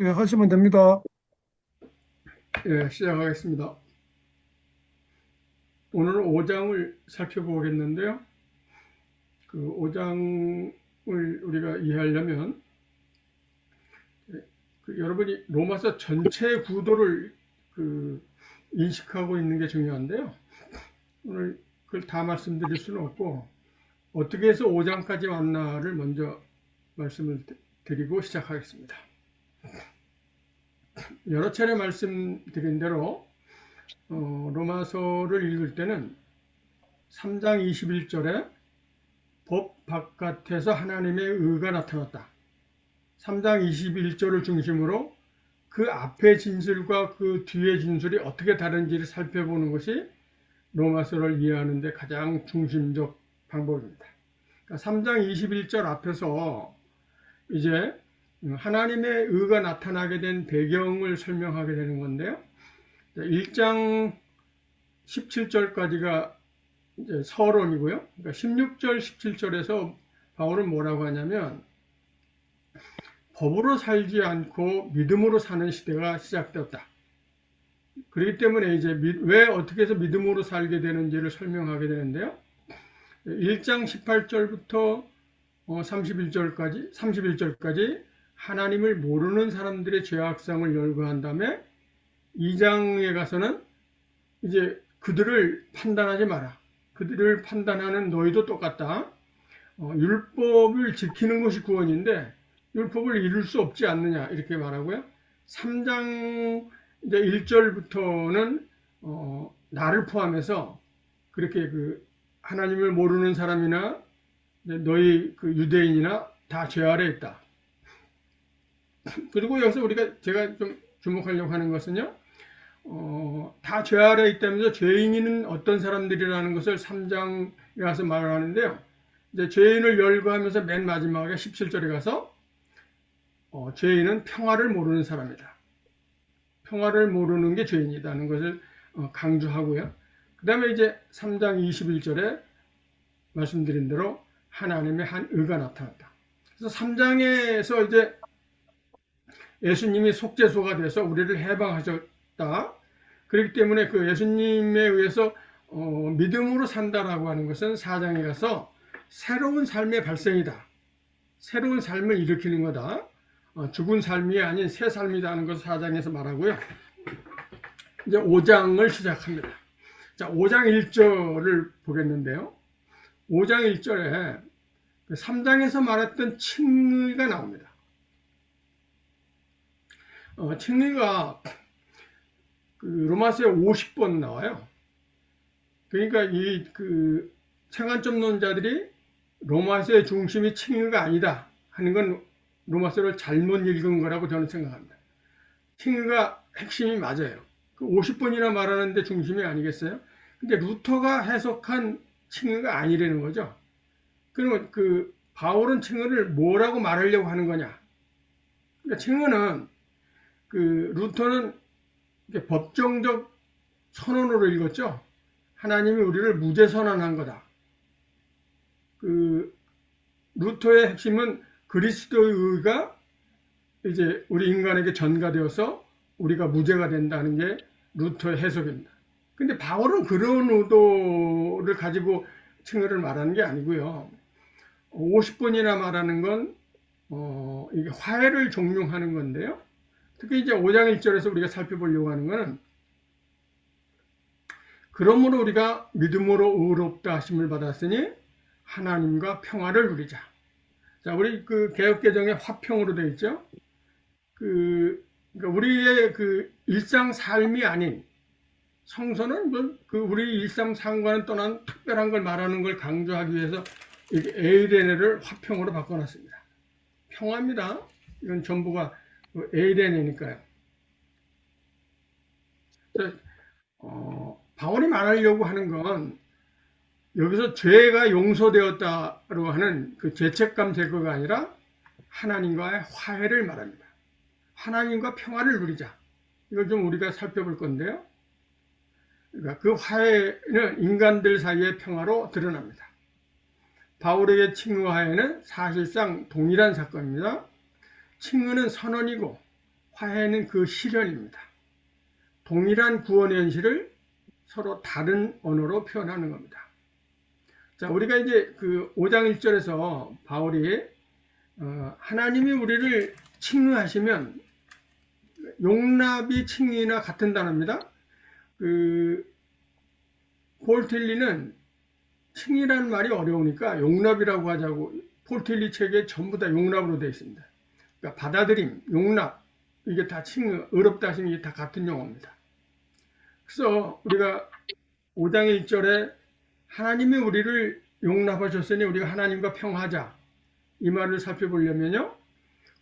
예, 하시면 됩니다. 예, 시작하겠습니다. 오늘 5장을 살펴보겠는데요. 그 5장을 우리가 이해하려면 여러분이 로마서 전체 구도를 인식하고 있는 게 중요한데요. 오늘 그걸 다 말씀드릴 수는 없고 어떻게 해서 5장까지 왔나를 먼저 말씀을 드리고 시작하겠습니다. 여러 차례 말씀드린 대로 로마서를 읽을 때는 3장 21절에 법 바깥에서 하나님의 의가 나타났다. 3장 21절을 중심으로 그 앞의 진술과 그 뒤의 진술이 어떻게 다른지를 살펴보는 것이 로마서를 이해하는 데 가장 중심적 방법입니다. 그러니까 3장 21절 앞에서 이제 하나님의 의가 나타나게 된 배경을 설명하게 되는 건데요. 1장 17절까지가 이제 서론이고요. 그러니까 16절, 17절에서 바울은 뭐라고 하냐면 법으로 살지 않고 믿음으로 사는 시대가 시작되었다. 그렇기 때문에 이제 왜 어떻게 해서 믿음으로 살게 되는지를 설명하게 되는데요. 1장 18절부터 31절까지 하나님을 모르는 사람들의 죄악성을 열거한 다음에 2장에 가서는 이제 그들을 판단하지 마라. 그들을 판단하는 너희도 똑같다. 율법을 지키는 것이 구원인데 율법을 이룰 수 없지 않느냐 이렇게 말하고요. 3장 이제 1절부터는 나를 포함해서 그렇게 그 하나님을 모르는 사람이나 너희 그 유대인이나 다 죄 아래 있다. 그리고 여기서 제가 좀 주목하려고 하는 것은요. 다 죄 아래 있다면서 죄인은 어떤 사람들이라는 것을 3장에 가서 말하는데요. 이제 죄인을 열거하면서 맨 마지막에 17절에 가서 죄인은 평화를 모르는 사람이다. 평화를 모르는 게 죄인이라는 것을 강조하고요. 그 다음에 이제 3장 21절에 말씀드린 대로 하나님의 한 의가 나타났다. 그래서 3장에서 이제 예수님이 속죄소가 돼서 우리를 해방하셨다. 그렇기 때문에 그 예수님에 의해서 믿음으로 산다라고 하는 것은 4장에 가서 새로운 삶의 발생이다. 새로운 삶을 일으키는 거다. 죽은 삶이 아닌 새 삶이라는 것을 4장에서 말하고요. 이제 5장을 시작합니다. 자, 5장 1절을 보겠는데요. 5장 1절에 3장에서 말했던 칭의가 나옵니다. 칭의가 그 로마서에 50번 나와요. 그러니까 청한점론자들이 로마서의 중심이 칭의가 아니다 하는 건 로마서를 잘못 읽은 거라고 저는 생각합니다. 칭의가 핵심이 맞아요. 그 50번이나 말하는데 중심이 아니겠어요? 근데 루터가 해석한 칭의가 아니라는 거죠. 그러면 그 바울은 칭의를 뭐라고 말하려고 하는 거냐? 그러니까 칭의는 그 루터는 법정적 선언으로 읽었죠. 하나님이 우리를 무죄 선언한 거다. 그 루터의 핵심은 그리스도의 의가 이제 우리 인간에게 전가되어서 우리가 무죄가 된다는 게 루터의 해석입니다. 근데 바울은 그런 의도를 가지고 칭의를 말하는 게 아니고요. 50번이나 말하는 건 이게 화해를 종용하는 건데요. 특히 이제 5장 1절에서 우리가 살펴보려고 하는 것은 그러므로 우리가 믿음으로 의롭다 하심을 받았으니 하나님과 평화를 누리자. 자, 우리 그 개혁개정에 화평으로 되어 있죠. 그러니까 우리의 그 일상 삶이 아닌 성서는 그 우리 일상 삶과는 떠난 특별한 걸 말하는 걸 강조하기 위해서 에이레네를 화평으로 바꿔놨습니다. 평화입니다. 이건 전부가 에이레네니까요. 바울이 말하려고 하는 건 여기서 죄가 용서되었다고 하는 그 죄책감 제거가 아니라 하나님과의 화해를 말합니다. 하나님과 평화를 누리자. 이걸 좀 우리가 살펴볼 건데요. 그러니까 그 화해는 인간들 사이의 평화로 드러납니다. 바울에게 칭의와 화해는 사실상 동일한 사건입니다. 칭의는 선언이고 화해는 그 실현입니다. 동일한 구원 현실을 서로 다른 언어로 표현하는 겁니다. 자, 우리가 이제 그 5장 1절에서 바울이 하나님이 우리를 칭의하시면 용납이 칭의나 같은 단어입니다. 폴틸리는 칭의라는 말이 어려우니까 용납이라고 하자고 폴틸리 책에 전부 다 용납으로 되어 있습니다. 그러니까 받아들임, 용납, 이게 다 칭의, 어렵다 하시는 게 다 같은 용어입니다. 그래서 우리가 5장 1절에 하나님이 우리를 용납하셨으니 우리가 하나님과 평화하자, 이 말을 살펴보려면요,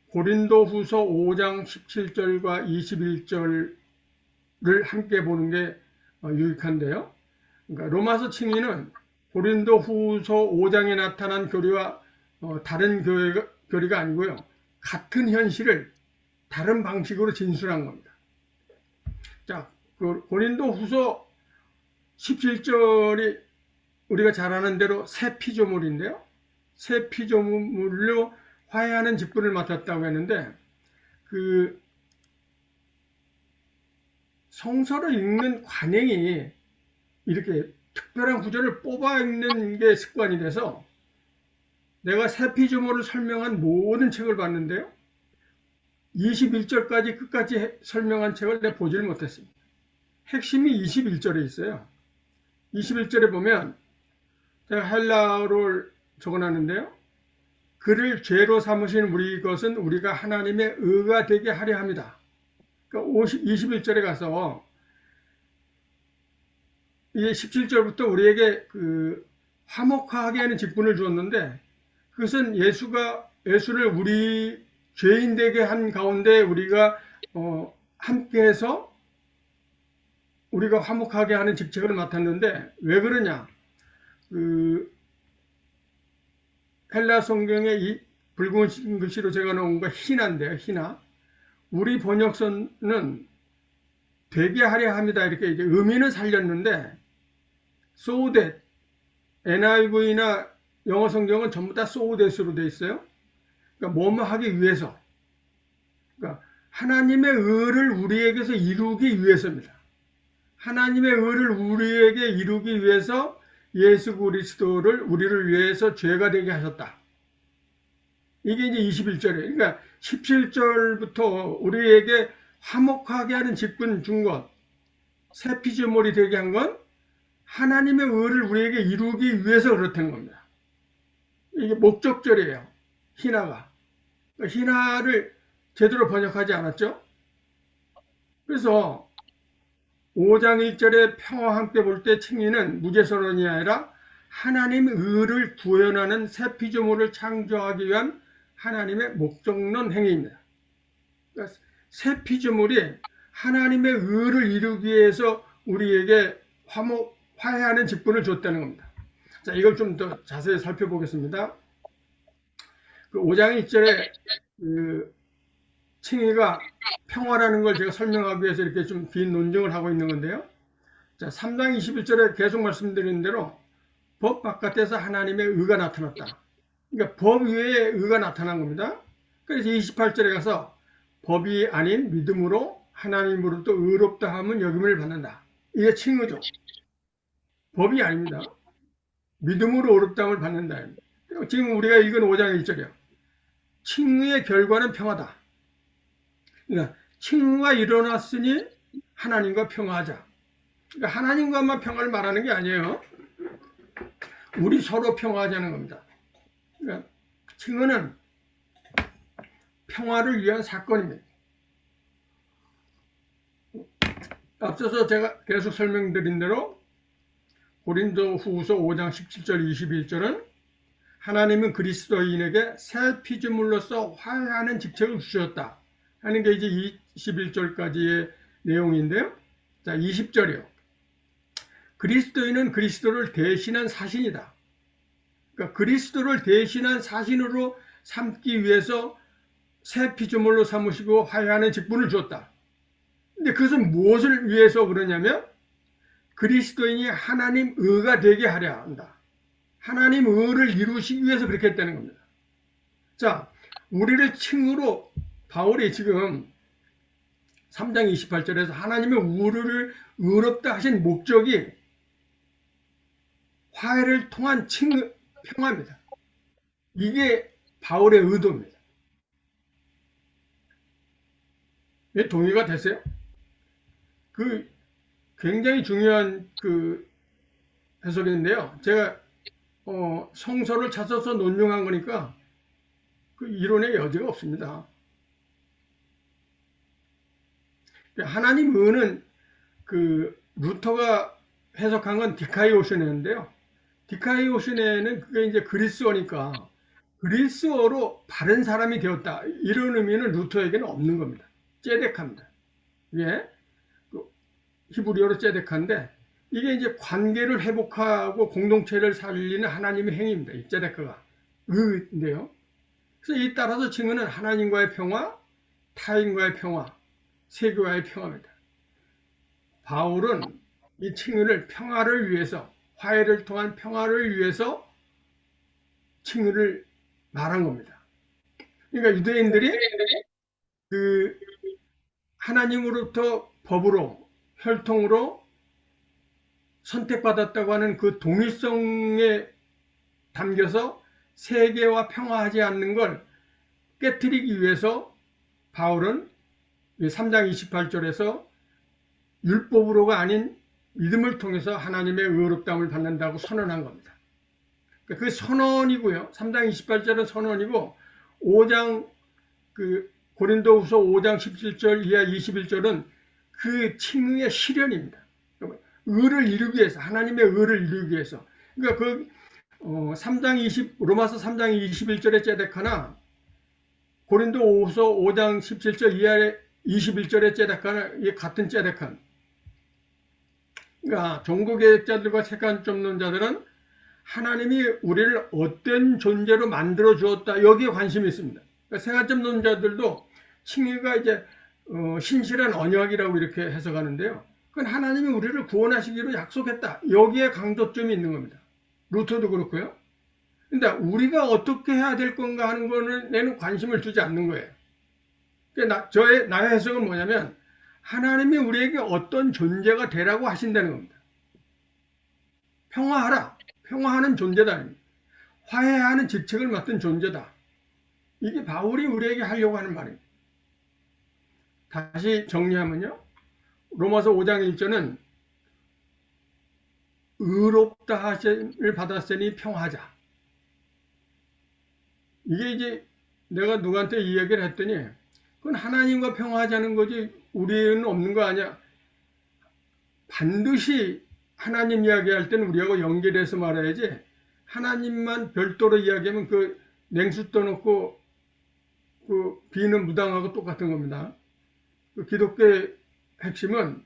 고린도 후서 5장 17절과 21절을 함께 보는 게 유익한데요. 그러니까 로마서 칭의는 고린도 후서 5장에 나타난 교리와 다른 교리가 아니고요, 같은 현실을 다른 방식으로 진술한 겁니다. 자, 고린도 후서 17절이 우리가 잘 아는 대로 새 피조물인데요. 새 피조물로 화해하는 직분을 맡았다고 했는데, 성서를 읽는 관행이 이렇게 특별한 구절을 뽑아 읽는 게 습관이 돼서 내가 새 피조물을 설명한 모든 책을 봤는데요, 21절까지 끝까지 설명한 책을 내가 보지를 못했습니다. 핵심이 21절에 있어요. 21절에 보면 제가 헬라어를 적어놨는데요, 그를 죄로 삼으신 우리 것은 우리가 하나님의 의가 되게 하려 합니다. 그러니까 21절에 가서 이게 17절부터 우리에게 화목하게 하는 직분을 주었는데, 그것은 예수를 우리 죄인 되게 한 가운데 우리가 함께해서 우리가 화목하게 하는 직책을 맡았는데, 왜 그러냐? 헬라 성경에 이 붉은 글씨로 제가 놓은 거 희나인데요, 희나. 우리 번역서는 되게 하려 합니다, 이렇게 이제 의미는 살렸는데, so that, NIV나 영어 성경은 전부 다 so that으로 되어 있어요. 그러니까 뭐뭐 하기 위해서. 그러니까 하나님의 의를 우리에게서 이루기 위해서입니다. 하나님의 의를 우리에게 이루기 위해서 예수 그리스도를 우리를 위해서 죄가 되게 하셨다. 이게 이제 21절이에요. 그러니까 17절부터 우리에게 화목하게 하는 직분 준 것, 새 피조물이 되게 한 건 하나님의 의를 우리에게 이루기 위해서 그렇다는 겁니다. 이게 목적절이에요, 희나가. 희나를 제대로 번역하지 않았죠? 그래서 5장 1절에 평화와 함께 볼 때 칭의는 무죄선언이 아니라 하나님의 의를 구현하는 새 피조물을 창조하기 위한 하나님의 목적론 행위입니다. 그러니까 새 피조물이 하나님의 의를 이루기 위해서 우리에게 화해하는 직분을 줬다는 겁니다. 자, 이걸 좀 더 자세히 살펴보겠습니다. 5장 1절에 칭의가 평화라는 걸 제가 설명하기 위해서 이렇게 좀 긴 논증을 하고 있는 건데요. 자, 3장 21절에 계속 말씀드린 대로 법 바깥에서 하나님의 의가 나타났다. 그러니까 법 외에 의가 나타난 겁니다. 그래서 28절에 가서 법이 아닌 믿음으로 하나님으로부터 의롭다 함은 여김을 받는다. 이게 칭의죠. 법이 아닙니다. 믿음으로 의롭다 함을 받는다. 지금 우리가 읽은 5장 1절이요. 칭의의 결과는 평화다. 그러니까 칭의가 일어났으니 하나님과 평화하자. 그러니까 하나님과만 평화를 말하는 게 아니에요. 우리 서로 평화하자는 겁니다. 그러니까 칭의는 평화를 위한 사건입니다. 앞서서 제가 계속 설명드린 대로 고린도 후서 5장 17절 21절은 하나님은 그리스도인에게 새 피조물로서 화해하는 직책을 주셨다 하는 게 이제 21절까지의 내용인데요. 자, 20절이요. 그리스도인은 그리스도를 대신한 사신이다. 그러니까 그리스도를 대신한 사신으로 삼기 위해서 새 피조물로 삼으시고 화해하는 직분을 주었다. 근데 그것은 무엇을 위해서 그러냐면 그리스도인이 하나님 의가 되게 하려 한다. 하나님 의를 이루시기 위해서 그렇게 했다는 겁니다. 자, 우리를 칭의로 바울이 지금 3장 28절에서 하나님의 우리를 의롭다 하신 목적이 화해를 통한 평화입니다. 이게 바울의 의도입니다. 동의가 됐어요? 그 굉장히 중요한 그 해석인데요. 제가 성서를 찾아서 논증한 거니까 그 이론의 여지가 없습니다. 하나님 의는 그 루터가 해석한 건 디카이오시네인데요. 디카이오시네는 그게 이제 그리스어니까 그리스어로 바른 사람이 되었다. 이런 의미는 루터에게는 없는 겁니다. 째덱합니다. 예? 히브리어로 째덱한데 이게 이제 관계를 회복하고 공동체를 살리는 하나님의 행위입니다. 이 째데크가 의인데요. 그래서 이 따라서 칭의는 하나님과의 평화, 타인과의 평화, 세계와의 평화입니다. 바울은 이 칭의를 평화를 위해서, 화해를 통한 평화를 위해서 칭의를 말한 겁니다. 그러니까 유대인들이 그 하나님으로부터 법으로, 혈통으로 선택받았다고 하는 그 동일성에 담겨서 세계와 평화하지 않는 걸 깨뜨리기 위해서 바울은 3장 28절에서 율법으로가 아닌 믿음을 통해서 하나님의 의롭다함을 받는다고 선언한 겁니다. 그 선언이고요. 3장 28절은 선언이고 5장 고린도후서 5장 17절 이하 21절은 그 칭의의 실현입니다. 의를 이루기 위해서, 하나님의 의를 이루기 위해서. 그러니까 로마서 3장 21절의 째데카나 고린도후서 5장 17절 이하의 21절의 째데카나 이게 같은 째데칸. 그러니까 종교개혁자들과 색안점론자들은 하나님이 우리를 어떤 존재로 만들어 주었다. 여기에 관심이 있습니다. 그러니까 색안점론자들도 칭의가 이제 신실한 언약이라고 이렇게 해석하는데요. 그건 하나님이 우리를 구원하시기로 약속했다. 여기에 강조점이 있는 겁니다. 루터도 그렇고요. 근데 우리가 어떻게 해야 될 건가 하는 거는 내는 관심을 두지 않는 거예요. 그러니까 나의 해석은 뭐냐면 하나님이 우리에게 어떤 존재가 되라고 하신다는 겁니다. 평화하라. 평화하는 존재다. 화해하는 직책을 맡은 존재다. 이게 바울이 우리에게 하려고 하는 말입니다. 다시 정리하면요. 로마서 5장 1절은 의롭다 하심을 받았으니 평화하자. 이게 이제 내가 누구한테 이야기를 했더니 그건 하나님과 평화하자는 거지 우리는 없는 거 아니야. 반드시 하나님 이야기할 때는 우리하고 연결해서 말해야지 하나님만 별도로 이야기하면 그 냉수 떠놓고 그 비는 무당하고 똑같은 겁니다. 그 기독교의 핵심은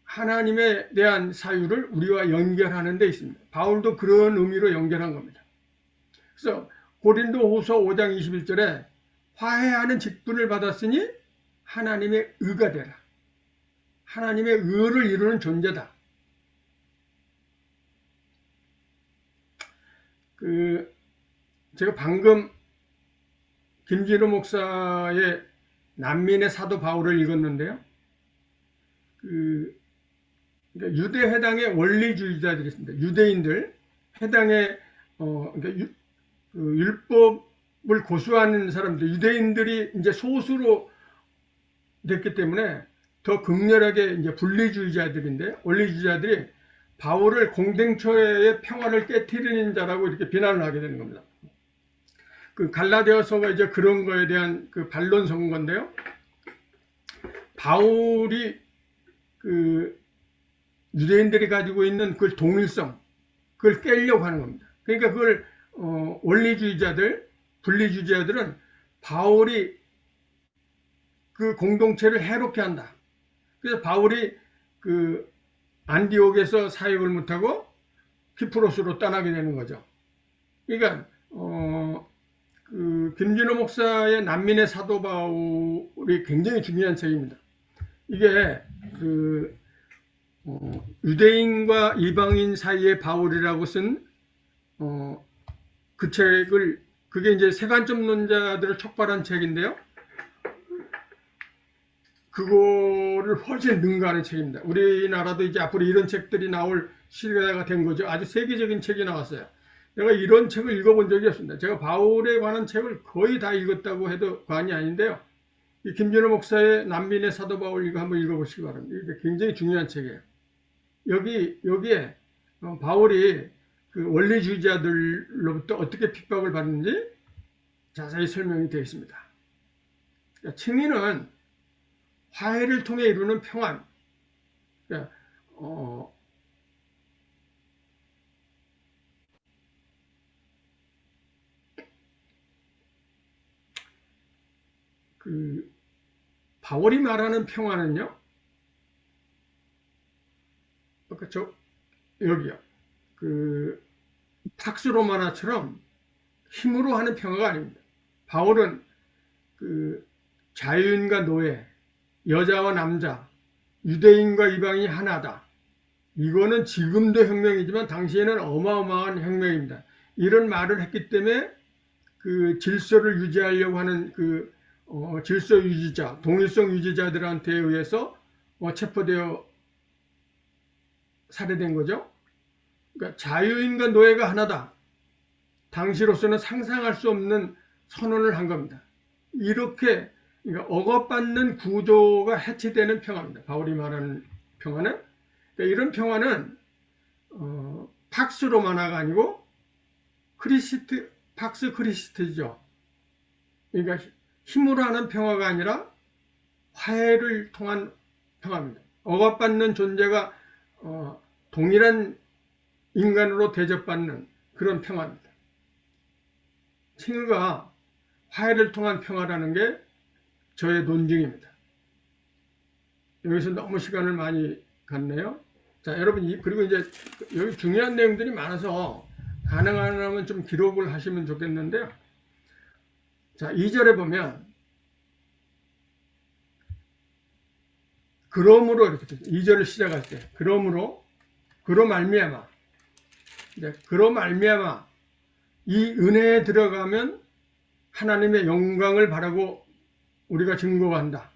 하나님에 대한 사유를 우리와 연결하는 데 있습니다. 바울도 그런 의미로 연결한 겁니다. 그래서 고린도후서 5장 21절에 화해하는 직분을 받았으니 하나님의 의가 되라. 하나님의 의를 이루는 존재다. 제가 방금 김진호 목사의 난민의 사도 바울을 읽었는데요. 그러니까 유대 해당의 원리주의자들이 있습니다. 유대인들 해당의 그러니까 율법을 고수하는 사람들, 유대인들이 이제 소수로 됐기 때문에 더 극렬하게 이제 분리주의자들인데 원리주의자들이 바울을 공동체의 평화를 깨뜨리는 자라고 이렇게 비난을 하게 되는 겁니다. 그 갈라디아서가 이제 그런 거에 대한 그 반론 선건데요. 바울이 그 유대인들이 가지고 있는 그 동일성, 그걸 깨려고 하는 겁니다. 그러니까 그걸 원리주의자들, 분리주의자들은 바울이 그 공동체를 해롭게 한다. 그래서 바울이 그 안디옥에서 사역을 못하고 키프로스로 떠나게 되는 거죠. 그러니까 그 김진호 목사의 난민의 사도 바울이 굉장히 중요한 책입니다. 이게 그 유대인과 이방인 사이의 바울이라고 쓴 그 책을 그게 이제 세간점론자들을 촉발한 책인데요. 그거를 훨씬 능가하는 책입니다. 우리나라도 이제 앞으로 이런 책들이 나올 시대가 된 거죠. 아주 세계적인 책이 나왔어요. 내가 이런 책을 읽어본 적이 없습니다. 제가 바울에 관한 책을 거의 다 읽었다고 해도 과언이 아닌데요. 이 김준호 목사의 난민의 사도 바울 이거 한번 읽어보시기 바랍니다. 이게 굉장히 중요한 책이에요. 여기에 바울이 그 원리주의자들로부터 어떻게 핍박을 받는지 자세히 설명이 되어 있습니다. 그러니까 칭의는 화해를 통해 이루는 평안. 그러니까 그 바울이 말하는 평안은요. 그렇죠? 여기요. 그 탁스로마나처럼 힘으로 하는 평화가 아닙니다. 바울은 그 자유인과 노예, 여자와 남자, 유대인과 이방인이 하나다. 이거는 지금도 혁명이지만 당시에는 어마어마한 혁명입니다. 이런 말을 했기 때문에 그 질서를 유지하려고 하는 그 질서 유지자, 동일성 유지자들한테 의해서 체포되어 살해된 거죠. 그러니까 자유인과 노예가 하나다. 당시로서는 상상할 수 없는 선언을 한 겁니다. 이렇게 그러니까 억압받는 구조가 해체되는 평화입니다. 바울이 말하는 평화는. 그러니까 이런 평화는 팍스 로마나가 아니고 팍스 크리스트죠. 그러니까 힘으로 하는 평화가 아니라 화해를 통한 평화입니다. 억압받는 존재가 동일한 인간으로 대접받는 그런 평화입니다. 칭의가 화해를 통한 평화라는 게 저의 논증입니다. 여기서 너무 시간을 많이 갔네요. 자, 여러분, 그리고 이제 여기 중요한 내용들이 많아서 가능하면 좀 기록을 하시면 좋겠는데요. 자, 2절에 보면 그러므로 이렇게 2절을 시작할 때 그러므로 그로 말미암아 그로 말미암아 이 은혜에 들어가면 하나님의 영광을 바라고 우리가 증거한다.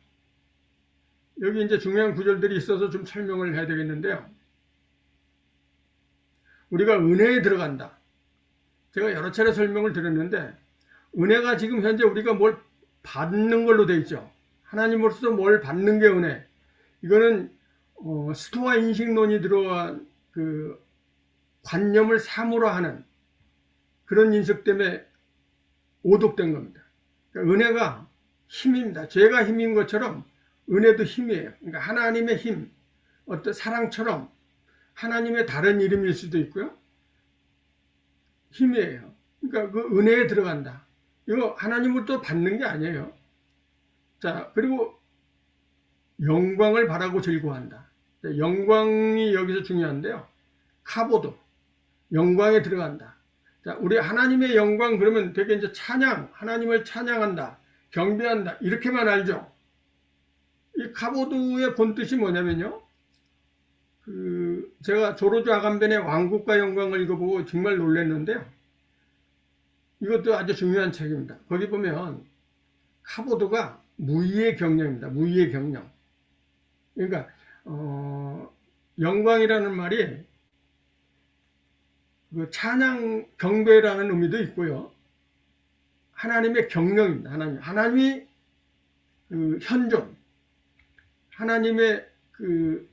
여기 이제 중요한 구절들이 있어서 좀 설명을 해야 되겠는데요. 우리가 은혜에 들어간다. 제가 여러 차례 설명을 드렸는데 은혜가 지금 현재 우리가 뭘 받는 걸로 돼 있죠. 하나님으로서 뭘 받는 게 은혜. 이거는 스토아 인식론이 들어간 그 관념을 사무로 하는 그런 인식 때문에 오독된 겁니다. 그러니까 은혜가 힘입니다. 죄가 힘인 것처럼 은혜도 힘이에요. 그러니까 하나님의 힘, 어떤 사랑처럼 하나님의 다른 이름일 수도 있고요. 힘이에요. 그러니까 그 은혜에 들어간다. 이거 하나님으로부터 받는 게 아니에요. 자, 그리고 영광을 바라고 즐거워한다. 영광이 여기서 중요한데요. 카보도, 영광에 들어간다. 자, 우리 하나님의 영광 그러면 되게 이제 찬양, 하나님을 찬양한다, 경배한다, 이렇게만 알죠. 이 카보드의 본뜻이 뭐냐면요. 제가 조르주 아감벤의 왕국과 영광을 읽어보고 정말 놀랐는데요. 이것도 아주 중요한 책입니다. 거기 보면 카보드가 무의의 경영입니다. 무의의 경영. 그러니까 영광이라는 말이 그 찬양 경배라는 의미도 있고요. 하나님의 경영입니다. 하나님이 그 현존, 하나님의 그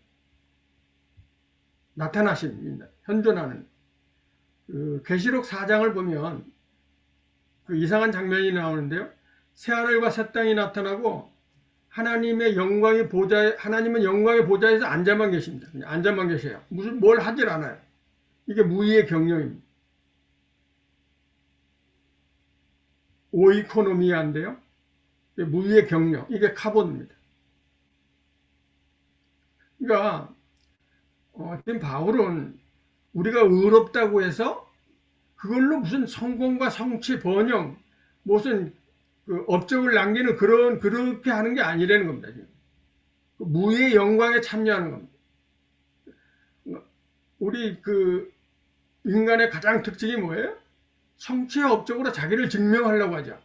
나타나심입니다. 현존하는. 그 계시록 4장을 보면 그 이상한 장면이 나오는데요. 새하늘과 새 땅이 나타나고 하나님은 영광의 보좌에서 앉아만 계십니다. 그냥 앉아만 계세요. 뭘 하질 않아요. 이게 무의의 경영입니다. 오이코노미아인데요. 무의의 경영. 이게 카본입니다. 그러니까 지금 바울은 우리가 의롭다고 해서 그걸로 무슨 성공과 성취, 번영, 무슨 그 업적을 남기는 그렇게 하는 게 아니라는 겁니다. 지금. 무의 영광에 참여하는 겁니다. 우리 그 인간의 가장 특징이 뭐예요? 성취와 업적으로 자기를 증명하려고 하죠.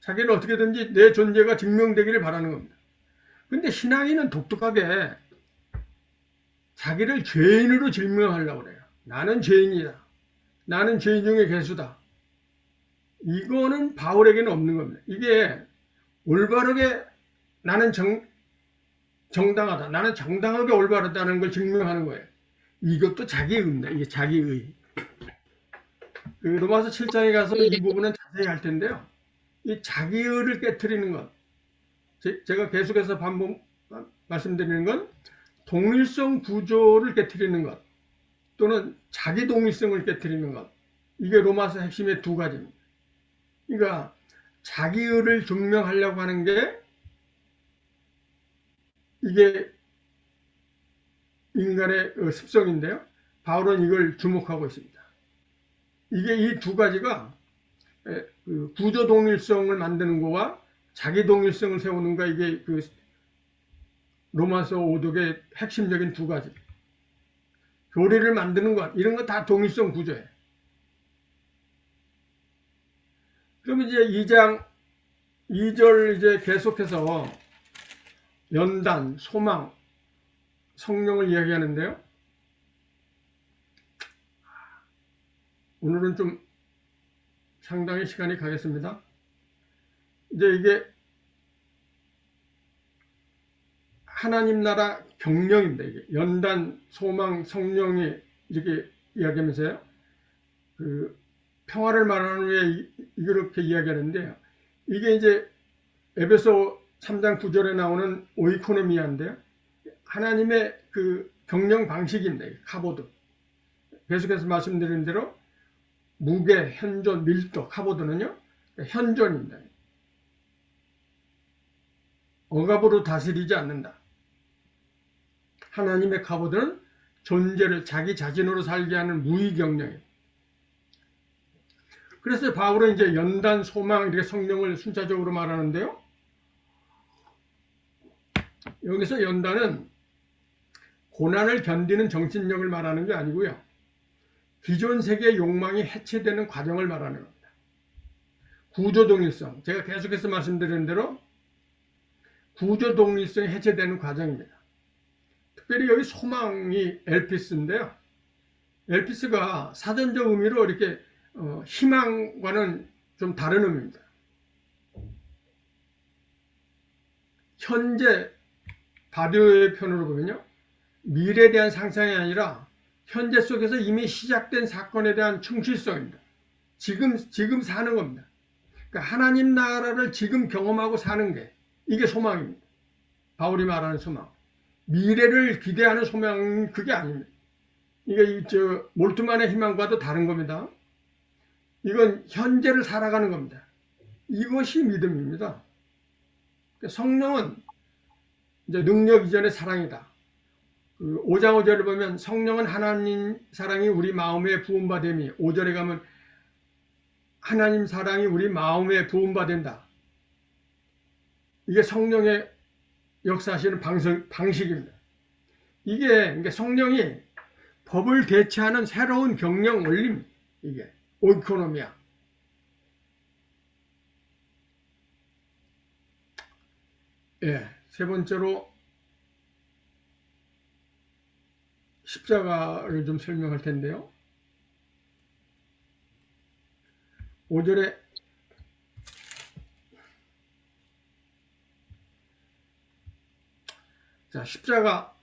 자기는 어떻게든지 내 존재가 증명되기를 바라는 겁니다. 근데 신앙인은 독특하게 자기를 죄인으로 증명하려고 그래요. 나는 죄인이다. 나는 죄인 중에 괴수다. 이거는 바울에게는 없는 겁니다. 이게 올바르게 나는 정당하다. 나는 정당하게 올바르다는 걸 증명하는 거예요. 이것도 자기의입니다. 이게 자기의. 그 로마서 7장에 가서 이 부분은 자세히 할 텐데요. 이 자기의를 깨트리는 것. 제가 계속해서 반복 말씀드리는 건 동일성 구조를 깨트리는 것 또는 자기 동일성을 깨트리는 것. 이게 로마서 핵심의 두 가지입니다. 그러니까 자기의를 증명하려고 하는 게 이게 인간의 습성인데요. 바울은 이걸 주목하고 있습니다. 이게 이 두 가지가 구조 동일성을 만드는 거와 자기 동일성을 세우는 거, 이게 그 로마서 5독의 핵심적인 두 가지. 교리를 만드는 것, 이런 거 다 동일성 구조예요. 그럼 이제 2장 2절 이제 계속해서 연단, 소망, 성령을 이야기하는데요. 오늘은 좀 상당히 시간이 가겠습니다. 이제 이게 하나님 나라 경령입니다. 이게 연단, 소망, 성령이 이렇게 이야기하면서요. 그 평화를 말하는 후에 이렇게 이야기하는데요. 이게 이제 에베소 3장 9절에 나오는 오이코노미아인데요. 하나님의 그 경영 방식입니다. 카보드. 계속해서 말씀드린 대로 무게, 현존, 밀도, 카보드는요. 현존입니다. 억압으로 다스리지 않는다. 하나님의 카보드는 존재를 자기 자신으로 살게 하는 무의경령이에요. 그래서 바울은 이제 연단, 소망, 이렇게 성령을 순차적으로 말하는데요. 여기서 연단은 고난을 견디는 정신력을 말하는 게 아니고요. 기존 세계의 욕망이 해체되는 과정을 말하는 겁니다. 구조동일성, 제가 계속해서 말씀드리는 대로 구조동일성이 해체되는 과정입니다. 특별히 여기 소망이 엘피스인데요. 엘피스가 사전적 의미로 이렇게 희망과는 좀 다른 의미입니다. 현재 바디오의 편으로 보면요. 미래에 대한 상상이 아니라 현재 속에서 이미 시작된 사건에 대한 충실성입니다. 지금 사는 겁니다. 그러니까 하나님 나라를 지금 경험하고 사는 게 이게 소망입니다. 바울이 말하는 소망. 미래를 기대하는 소망은 그게 아닙니다. 이게 몰트만의 희망과도 다른 겁니다. 이건 현재를 살아가는 겁니다. 이것이 믿음입니다. 성령은 이제 능력 이전의 사랑이다. 5장 5절을 보면 성령은 하나님 사랑이 우리 마음에 부음받음이, 5절에 가면 하나님 사랑이 우리 마음에 부음받는다. 이게 성령의 역사하시는 방식입니다. 이게 성령이 법을 대체하는 새로운 경영 원리입니다. 이게 오이코노미아. 예, 세 번째로 십자가를 좀 설명할 텐데요. 5절에 자, 십자가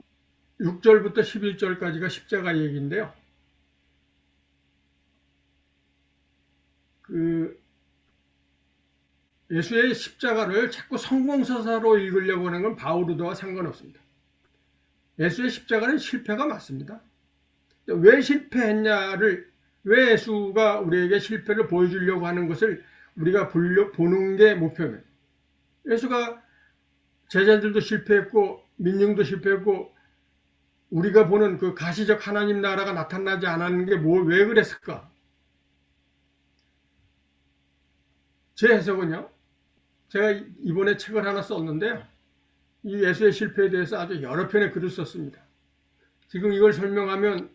6절부터 11절까지가 십자가 얘기인데요. 예수의 십자가를 자꾸 성공서사로 읽으려고 하는 건 바울도와 상관없습니다. 예수의 십자가는 실패가 맞습니다. 왜 실패했냐를, 왜 예수가 우리에게 실패를 보여주려고 하는 것을 우리가 보는 게 목표입니다. 예수가 제자들도 실패했고 민중도 실패했고 우리가 보는 그 가시적 하나님 나라가 나타나지 않았는 게 왜 그랬을까? 제 해석은요. 제가 이번에 책을 하나 썼는데요. 이 예수의 실패에 대해서 아주 여러 편의 글을 썼습니다. 지금 이걸 설명하면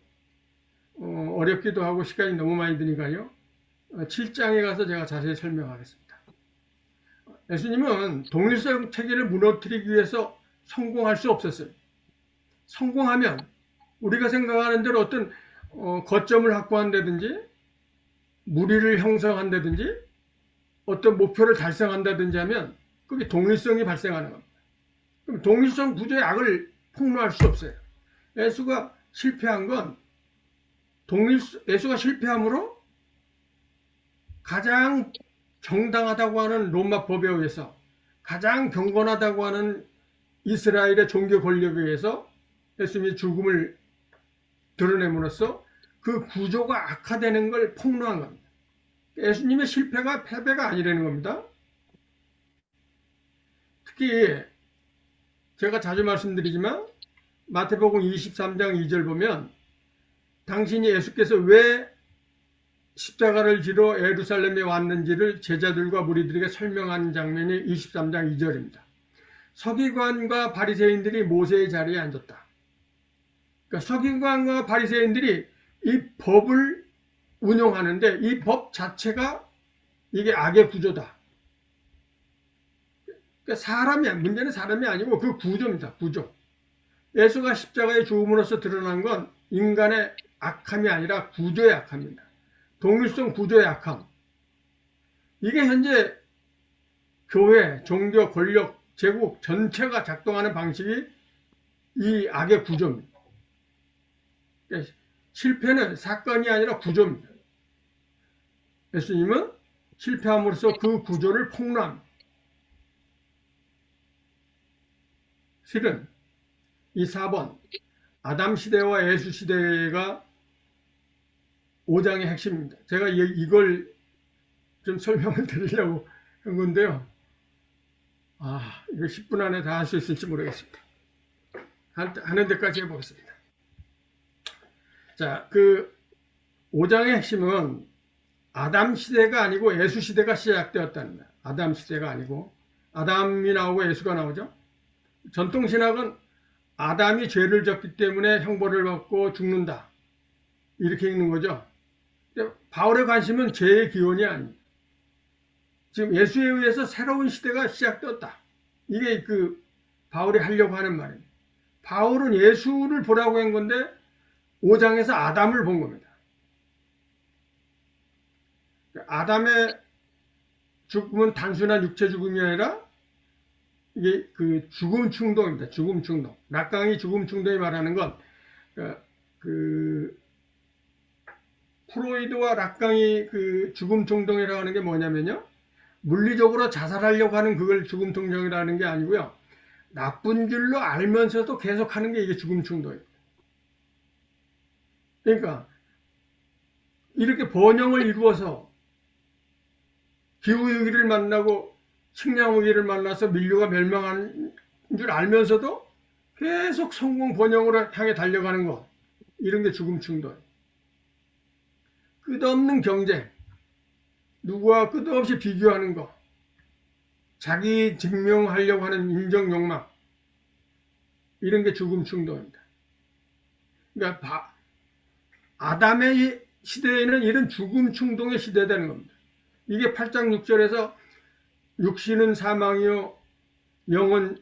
어렵기도 하고 시간이 너무 많이 드니까요. 7장에 가서 제가 자세히 설명하겠습니다. 예수님은 동일성 체계를 무너뜨리기 위해서 성공할 수 없었어요. 성공하면 우리가 생각하는 대로 어떤 거점을 확보한다든지 무리를 형성한다든지 어떤 목표를 달성한다든지 하면 그게 동일성이 발생하는 겁니다. 그럼 동일성 구조의 악을 폭로할 수 없어요. 예수가 실패한 건 예수가 실패함으로 가장 정당하다고 하는 로마 법에 의해서 가장 경건하다고 하는 이스라엘의 종교 권력에 의해서 예수님이 죽음을 드러냄으로써 그 구조가 악화되는 걸 폭로한 겁니다. 예수님의 실패가 패배가 아니라는 겁니다. 특히 제가 자주 말씀드리지만 마태복음 23장 2절 보면 당신이 예수께서 왜 십자가를 지러 예루살렘에 왔는지를 제자들과 무리들에게 설명하는 장면이 23장 2절입니다. 서기관과 바리새인들이 모세의 자리에 앉았다. 그러니까 서기관과 바리새인들이 이 법을 운용하는데 이 법 자체가 이게 악의 구조다. 그러니까 문제는 사람이 아니고 그 구조입니다. 구조. 예수가 십자가에 죽음으로써 드러난 건 인간의 악함이 아니라 구조의 악함입니다. 동일성 구조의 악함. 이게 현재 교회, 종교, 권력, 제국 전체가 작동하는 방식이 이 악의 구조입니다. 실패는 사건이 아니라 구조입니다. 예수님은 실패함으로써 그 구조를 폭로합니다. 실은 이 4번 아담 시대와 예수 시대가 5장의 핵심입니다. 제가 이걸 좀 설명을 드리려고 한 건데요. 이거 10분 안에 다 할 수 있을지 모르겠습니다. 하는 데까지 해보겠습니다. 자, 그 5장의 핵심은 아담 시대가 아니고 예수 시대가 시작되었다는 거예요. 아담 시대가 아니고 아담이 나오고 예수가 나오죠. 전통신학은 아담이 죄를 졌기 때문에 형벌을 받고 죽는다. 이렇게 읽는 거죠. 바울의 관심은 죄의 기원이 아닙니다. 지금 예수에 의해서 새로운 시대가 시작되었다. 이게 그 바울이 하려고 하는 말입니다. 바울은 예수를 보라고 한 건데 5장에서 아담을 본 겁니다. 아담의 죽음은 단순한 육체 죽음이 아니라 이게 그 죽음 충동입니다. 죽음 충동. 락강이 죽음 충동이 말하는 건 프로이드와 락강이 그 죽음 충동이라고 하는 게 뭐냐면요. 물리적으로 자살하려고 하는 그걸 죽음 충동이라는 게 아니고요. 나쁜 줄로 알면서도 계속하는 게 이게 죽음 충동입니다. 그러니까 이렇게 번영을 이루어서 기후위기를 만나고 식량위기를 만나서 민류가 멸망하는 줄 알면서도 계속 성공 번영으로 향해 달려가는 것, 이런 게 죽음 충동. 끝없는 경쟁, 누구와 끝없이 비교하는 것, 자기 증명하려고 하는 인정 욕망, 이런 게 죽음 충동입니다. 그러니까 아담의 시대에는 이런 죽음 충동의 시대되는 겁니다. 이게 8장 6절에서 육신은 사망이요 영은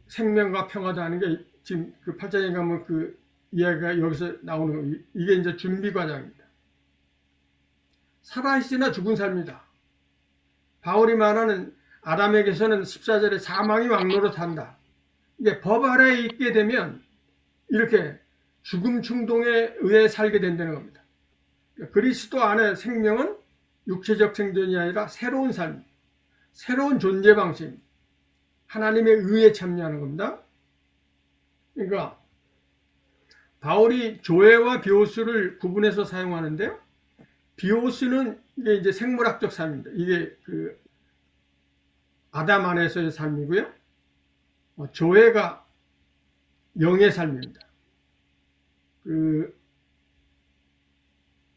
생명과 평화다 하는 게 지금 그 8장에 가면 그 이야기가 여기서 나오는 거예요. 이게 이제 준비 과정입니다. 살아있으나 죽은 삶이다. 바울이 말하는 아담에게서는 14절에 사망이 왕노릇한다. 이게 법 아래에 있게 되면 이렇게 죽음 충동에 의해 살게 된다는 겁니다. 그리스도 안에 생명은 육체적 생존이 아니라 새로운 삶, 새로운 존재 방식, 하나님의 의에 참여하는 겁니다. 그러니까 바울이 조회와 비오스를 구분해서 사용하는데요. 비오스는 이게 이제 생물학적 삶입니다. 이게 그 아담 안에서의 삶이고요. 조회가 영의 삶입니다. 그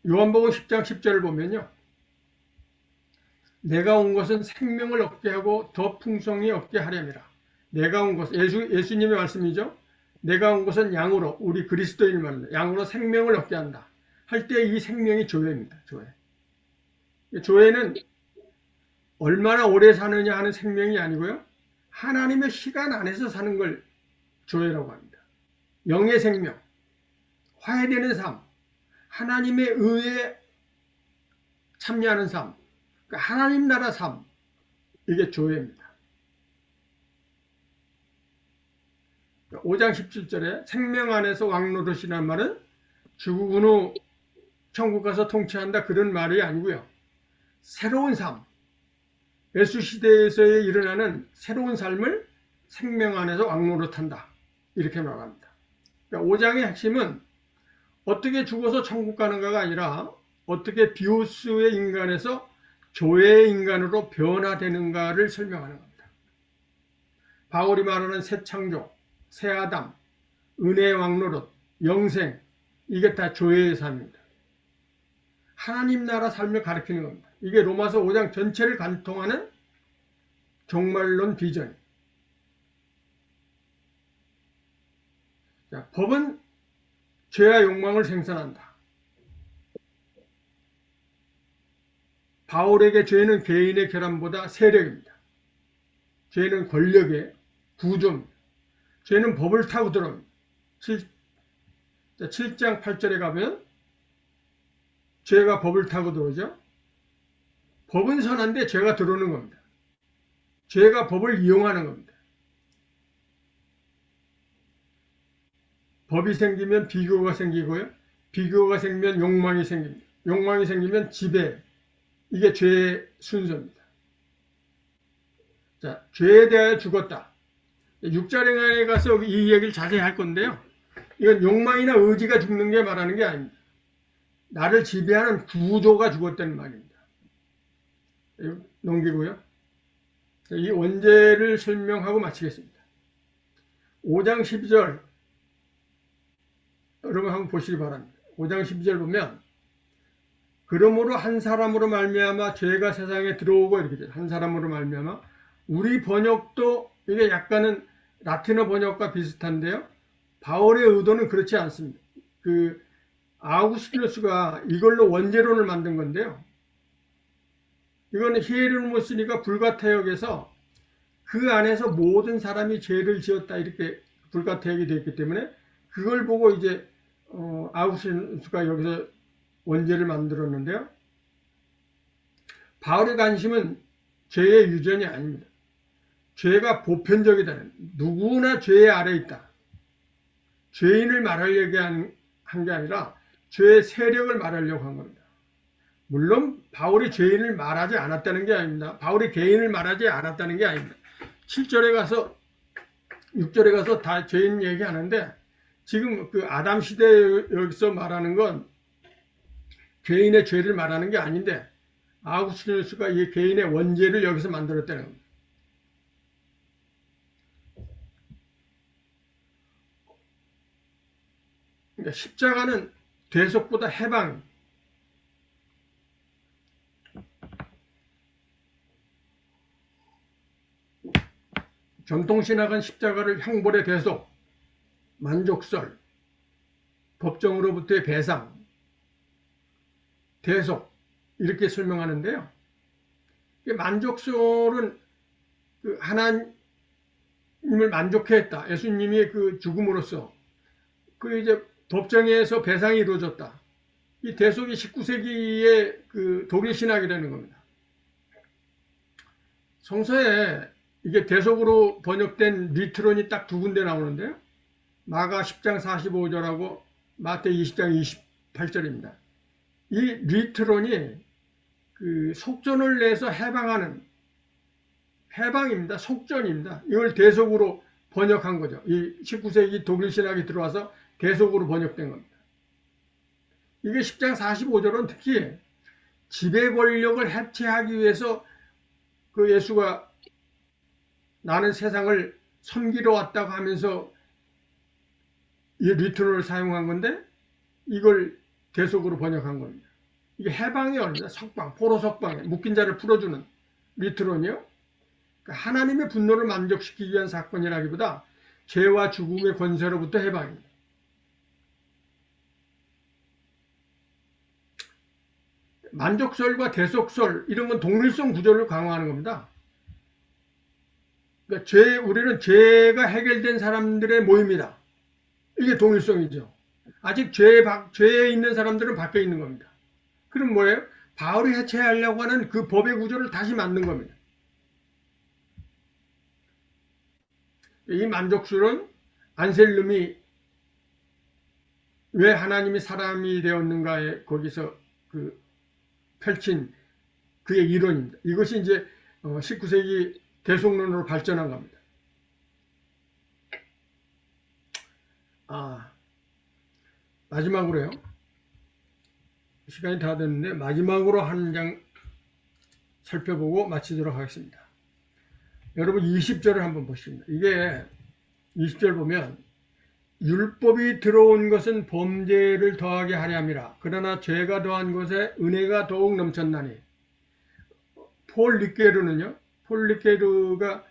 요한복음 10장 10절을 보면요. 내가 온 것은 생명을 얻게 하고 더 풍성히 얻게 하렴이라. 내가 온 것은 예수님의 말씀이죠. 내가 온 것은 양으로, 우리 그리스도인 말입니다. 양으로 생명을 얻게 한다. 할 때 이 생명이 조회입니다. 조회. 조회는 얼마나 오래 사느냐 하는 생명이 아니고요. 하나님의 시간 안에서 사는 걸 조회라고 합니다. 영의 생명, 화해되는 삶, 하나님의 의에 참여하는 삶, 그러니까 하나님 나라 삶, 이게 조회입니다. 5장 17절에 생명 안에서 왕노릇이라는 말은 죽은 후 천국 가서 통치한다 그런 말이 아니고요. 새로운 삶, 예수 시대에서의 일어나는 새로운 삶을 생명 안에서 왕노릇한다. 이렇게 말합니다. 그러니까 5장의 핵심은 어떻게 죽어서 천국 가는가가 아니라 어떻게 비오스의 인간에서 조회의 인간으로 변화되는가를 설명하는 겁니다. 바울이 말하는 새 창조, 새 아담, 은혜의 왕노릇, 영생, 이게 다 조회의 삶입니다. 하나님 나라 삶을 가리키는 겁니다. 이게 로마서 5장 전체를 관통하는 종말론 비전입니다. 자, 법은 죄와 욕망을 생산한다. 바울에게 죄는 개인의 결함보다 세력입니다. 죄는 권력의 구조입니다. 죄는 법을 타고 들어옵니다. 7장 8절에 가면 죄가 법을 타고 들어오죠. 법은 선한데 죄가 들어오는 겁니다. 죄가 법을 이용하는 겁니다. 법이 생기면 비교가 생기고요. 비교가 생기면 욕망이 생깁니다. 욕망이 생기면 지배. 이게 죄의 순서입니다. 자, 죄에 대하여 죽었다. 6절에 가서 이 얘기를 자세히 할 건데요. 이건 욕망이나 의지가 죽는 게 말하는 게 아닙니다. 나를 지배하는 구조가 죽었다는 말입니다. 넘기고요. 이 원죄를 설명하고 마치겠습니다. 5장 12절 여러분 한번 보시기 바랍니다. 5장 12절 보면 그러므로 한 사람으로 말미암아 죄가 세상에 들어오고 이렇게 돼요. 한 사람으로 말미암아 우리 번역도 이게 약간은 라틴어 번역과 비슷한데요. 바울의 의도는 그렇지 않습니다. 아우구스티누스가 이걸로 원죄론을 만든 건데요. 이거는 히에로니모스니가 불가타역에서 그 안에서 모든 사람이 죄를 지었다 이렇게 불가타역이 되어 있기 때문에 그걸 보고 이제 아우구스티누스가 여기서 원죄를 만들었는데요. 바울의 관심은 죄의 유전이 아닙니다. 죄가 보편적이다는 누구나 죄의 아래에 있다. 죄인을 말하려고 한 게 아니라 죄의 세력을 말하려고 한 겁니다. 물론 바울이 죄인을 말하지 않았다는 게 아닙니다. 바울이 개인을 말하지 않았다는 게 아닙니다. 7절에 가서 6절에 가서 다 죄인 얘기하는데 지금 그 아담 시대에 여기서 말하는 건 개인의 죄를 말하는 게 아닌데 아우구스티누스가 이 개인의 원죄를 여기서 만들었다는 겁니다. 그러니까 십자가는 대속보다 해방. 전통신학은 십자가를 형벌의 대속, 만족설, 법정으로부터의 배상, 대속 이렇게 설명하는데요. 만족설은 하나님을 만족해 했다. 예수님이 그 죽음으로써 이제 법정에서 배상이 이루어졌다. 이 대속이 19세기의 그 독일 신학이라는 겁니다. 성서에 이게 대속으로 번역된 리트론이 딱 두 군데 나오는데요. 마가 10장 45절하고 마태 20장 28절입니다. 이 리트론이 그 속전을 내서 해방하는 해방입니다. 속전입니다. 이걸 대속으로 번역한 거죠. 이 19세기 독일 신학이 들어와서 대속으로 번역된 겁니다. 이게 10장 45절은 특히 지배 권력을 해체하기 위해서 그 예수가 나는 세상을 섬기러 왔다고 하면서 이 리트론을 사용한 건데 이걸 대속으로 번역한 겁니다. 이게 해방이 어렵니다. 석방, 포로 석방에 묶인 자를 풀어주는 리트론이요. 그러니까 하나님의 분노를 만족시키기 위한 사건이라기보다 죄와 죽음의 권세로부터 해방입니다. 만족설과 대속설 이런 건 동일성 구조를 강화하는 겁니다. 그러니까 우리는 죄가 해결된 사람들의 모임이다. 이게 동일성이죠. 아직 죄에 있는 사람들은 밖에 있는 겁니다. 그럼 뭐예요? 바울이 해체하려고 하는 그 법의 구조를 다시 만든 겁니다. 이 만족술은 안셀름이 왜 하나님이 사람이 되었는가에 거기서 그 펼친 그의 이론입니다. 이것이 이제 19세기 대속론으로 발전한 겁니다. 마지막으로요. 시간이 다 됐는데 마지막으로 한 장 살펴보고 마치도록 하겠습니다. 여러분 20절을 한번 보십니다. 이게 20절 보면 율법이 들어온 것은 범죄를 더하게 하려 함이라. 그러나 죄가 더한 것에 은혜가 더욱 넘쳤나니. 폴 리케르가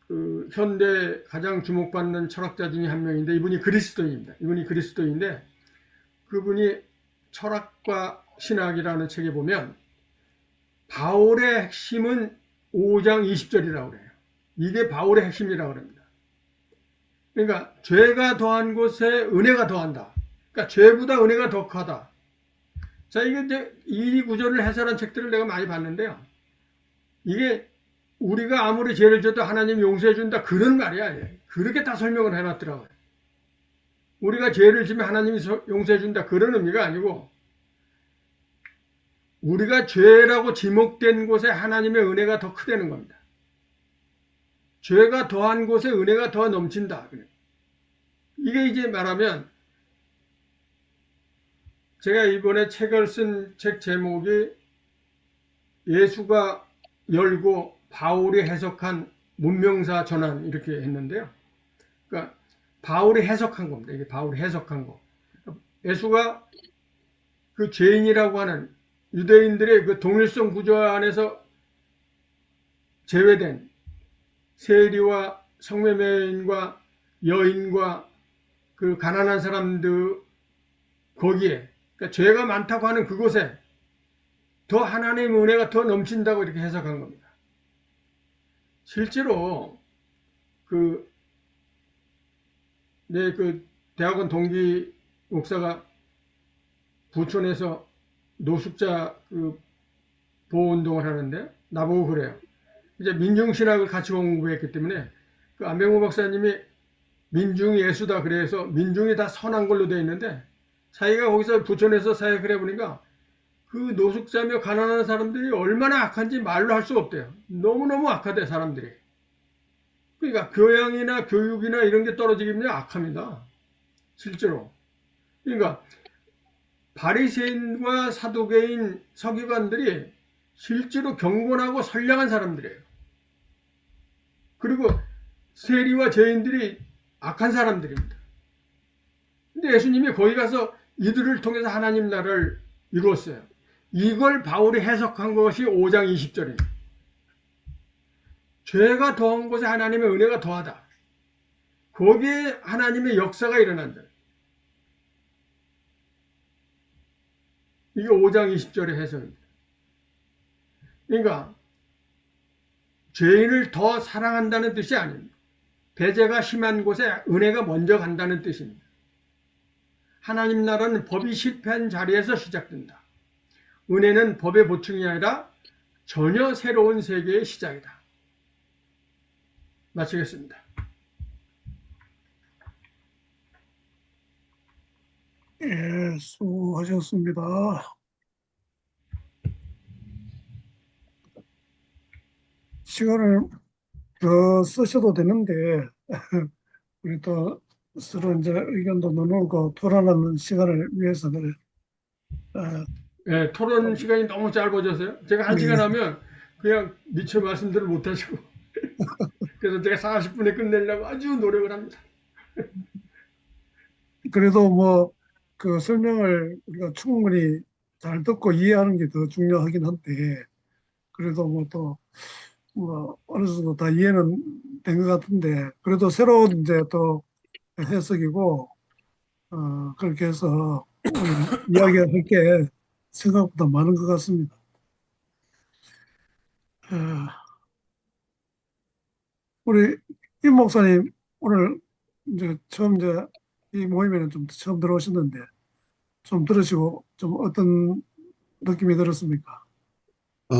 그 현대 가장 주목받는 철학자 중에 한 명인데 이분이 그리스도인입니다. 이분이 그리스도인데 그분이 철학과 신학이라는 책에 보면 바울의 핵심은 5장 20절이라고 그래요. 이게 바울의 핵심이라고 합니다. 그러니까 죄가 더한 곳에 은혜가 더한다. 그러니까 죄보다 은혜가 더 크다. 자, 이게 이제 이 구절을 해설한 책들을 내가 많이 봤는데요. 이게 우리가 아무리 죄를 져도 하나님 용서해 준다 그런 말이 아니에요. 그렇게 다 설명을 해놨더라고요. 우리가 죄를 지면 하나님이 용서해 준다 그런 의미가 아니고 우리가 죄라고 지목된 곳에 하나님의 은혜가 더 크다는 겁니다. 죄가 더한 곳에 은혜가 더 넘친다. 이게 이제 말하면 제가 이번에 책을 쓴 책 제목이 예수가 열고 바울이 해석한 문명사 전환 이렇게 했는데요. 그러니까 바울이 해석한 겁니다. 이게 바울이 해석한 거. 예수가 그 죄인이라고 하는 유대인들의 그 동일성 구조 안에서 제외된 세리와 성매매인과 여인과 그 가난한 사람들 거기에 그러니까 죄가 많다고 하는 그곳에 더 하나님의 은혜가 더 넘친다고 이렇게 해석한 겁니다. 실제로 그 대학원 동기 목사가 부천에서 노숙자 그 보호운동을 하는데 나보고 그래요. 이제 민중신학을 같이 공부했기 때문에 그 안병호 박사님이 민중이 예수다 그래서 민중이 다 선한 걸로 되어 있는데 자기가 거기서 부천에서 사역을 해보니까 그 노숙자며 가난한 사람들이 얼마나 악한지 말로 할 수가 없대요. 너무너무 악하대 사람들이. 그러니까 교양이나 교육이나 이런 게 떨어지기면 악합니다. 실제로. 그러니까 바리새인과 사두개인 서기관들이 실제로 경건하고 선량한 사람들이에요. 그리고 세리와 죄인들이 악한 사람들입니다. 근데 예수님이 거기 가서 이들을 통해서 하나님 나라를 이루었어요. 이걸 바울이 해석한 것이 5장 20절입니다. 죄가 더한 곳에 하나님의 은혜가 더하다. 거기에 하나님의 역사가 일어난다. 이게 5장 20절의 해석입니다. 그러니까 죄인을 더 사랑한다는 뜻이 아닙니다. 배제가 심한 곳에 은혜가 먼저 간다는 뜻입니다. 하나님 나라는 법이 실패한 자리에서 시작된다. 은혜는 법의 보충이 아니라 전혀 새로운 세계의 시작이다. 마치겠습니다. 예, 수고하셨습니다. 시간을 더 쓰셔도 되는데, 우리 또 서로 이제 의견도 나누고 토론하는 시간을 위해서 그래. 예, 토론 시간이 너무 짧아져서요. 제가 한 네. 시간 하면 그냥 미처 말씀들을 못하시고 그래서 제가 40분에 끝내려고 아주 노력을 합니다. 그래도 뭐 그 설명을 우리가 충분히 잘 듣고 이해하는 게 더 중요하긴 한데, 그래도 뭐 또 뭐 어느 정도 다 이해는 된 것 같은데, 그래도 새로운 이제 또 해석이고, 그렇게 해서 이야기할 게 생각보다 많은 것 같습니다. 어, 우리 임 목사님 오늘 이제 처음 이제 이 모임에는 좀 처음 들어오셨는데 좀 들으시고 좀 어떤 느낌이 들었습니까? 어,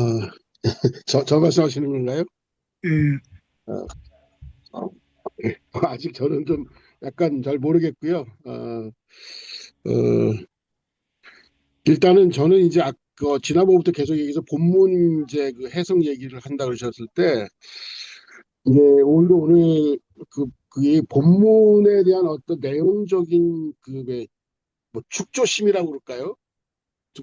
저 말씀하시는 건가요? 예, 어, 아직 저는 좀 약간 잘 모르겠고요. 일단은 저는 이제 지난번부터 계속 얘기해서 본문 이제 그 해석 얘기를 한다 그러셨을 때 이제 오히려 오늘 그 본문에 대한 어떤 내용적인 뭐 축조심이라고 그럴까요?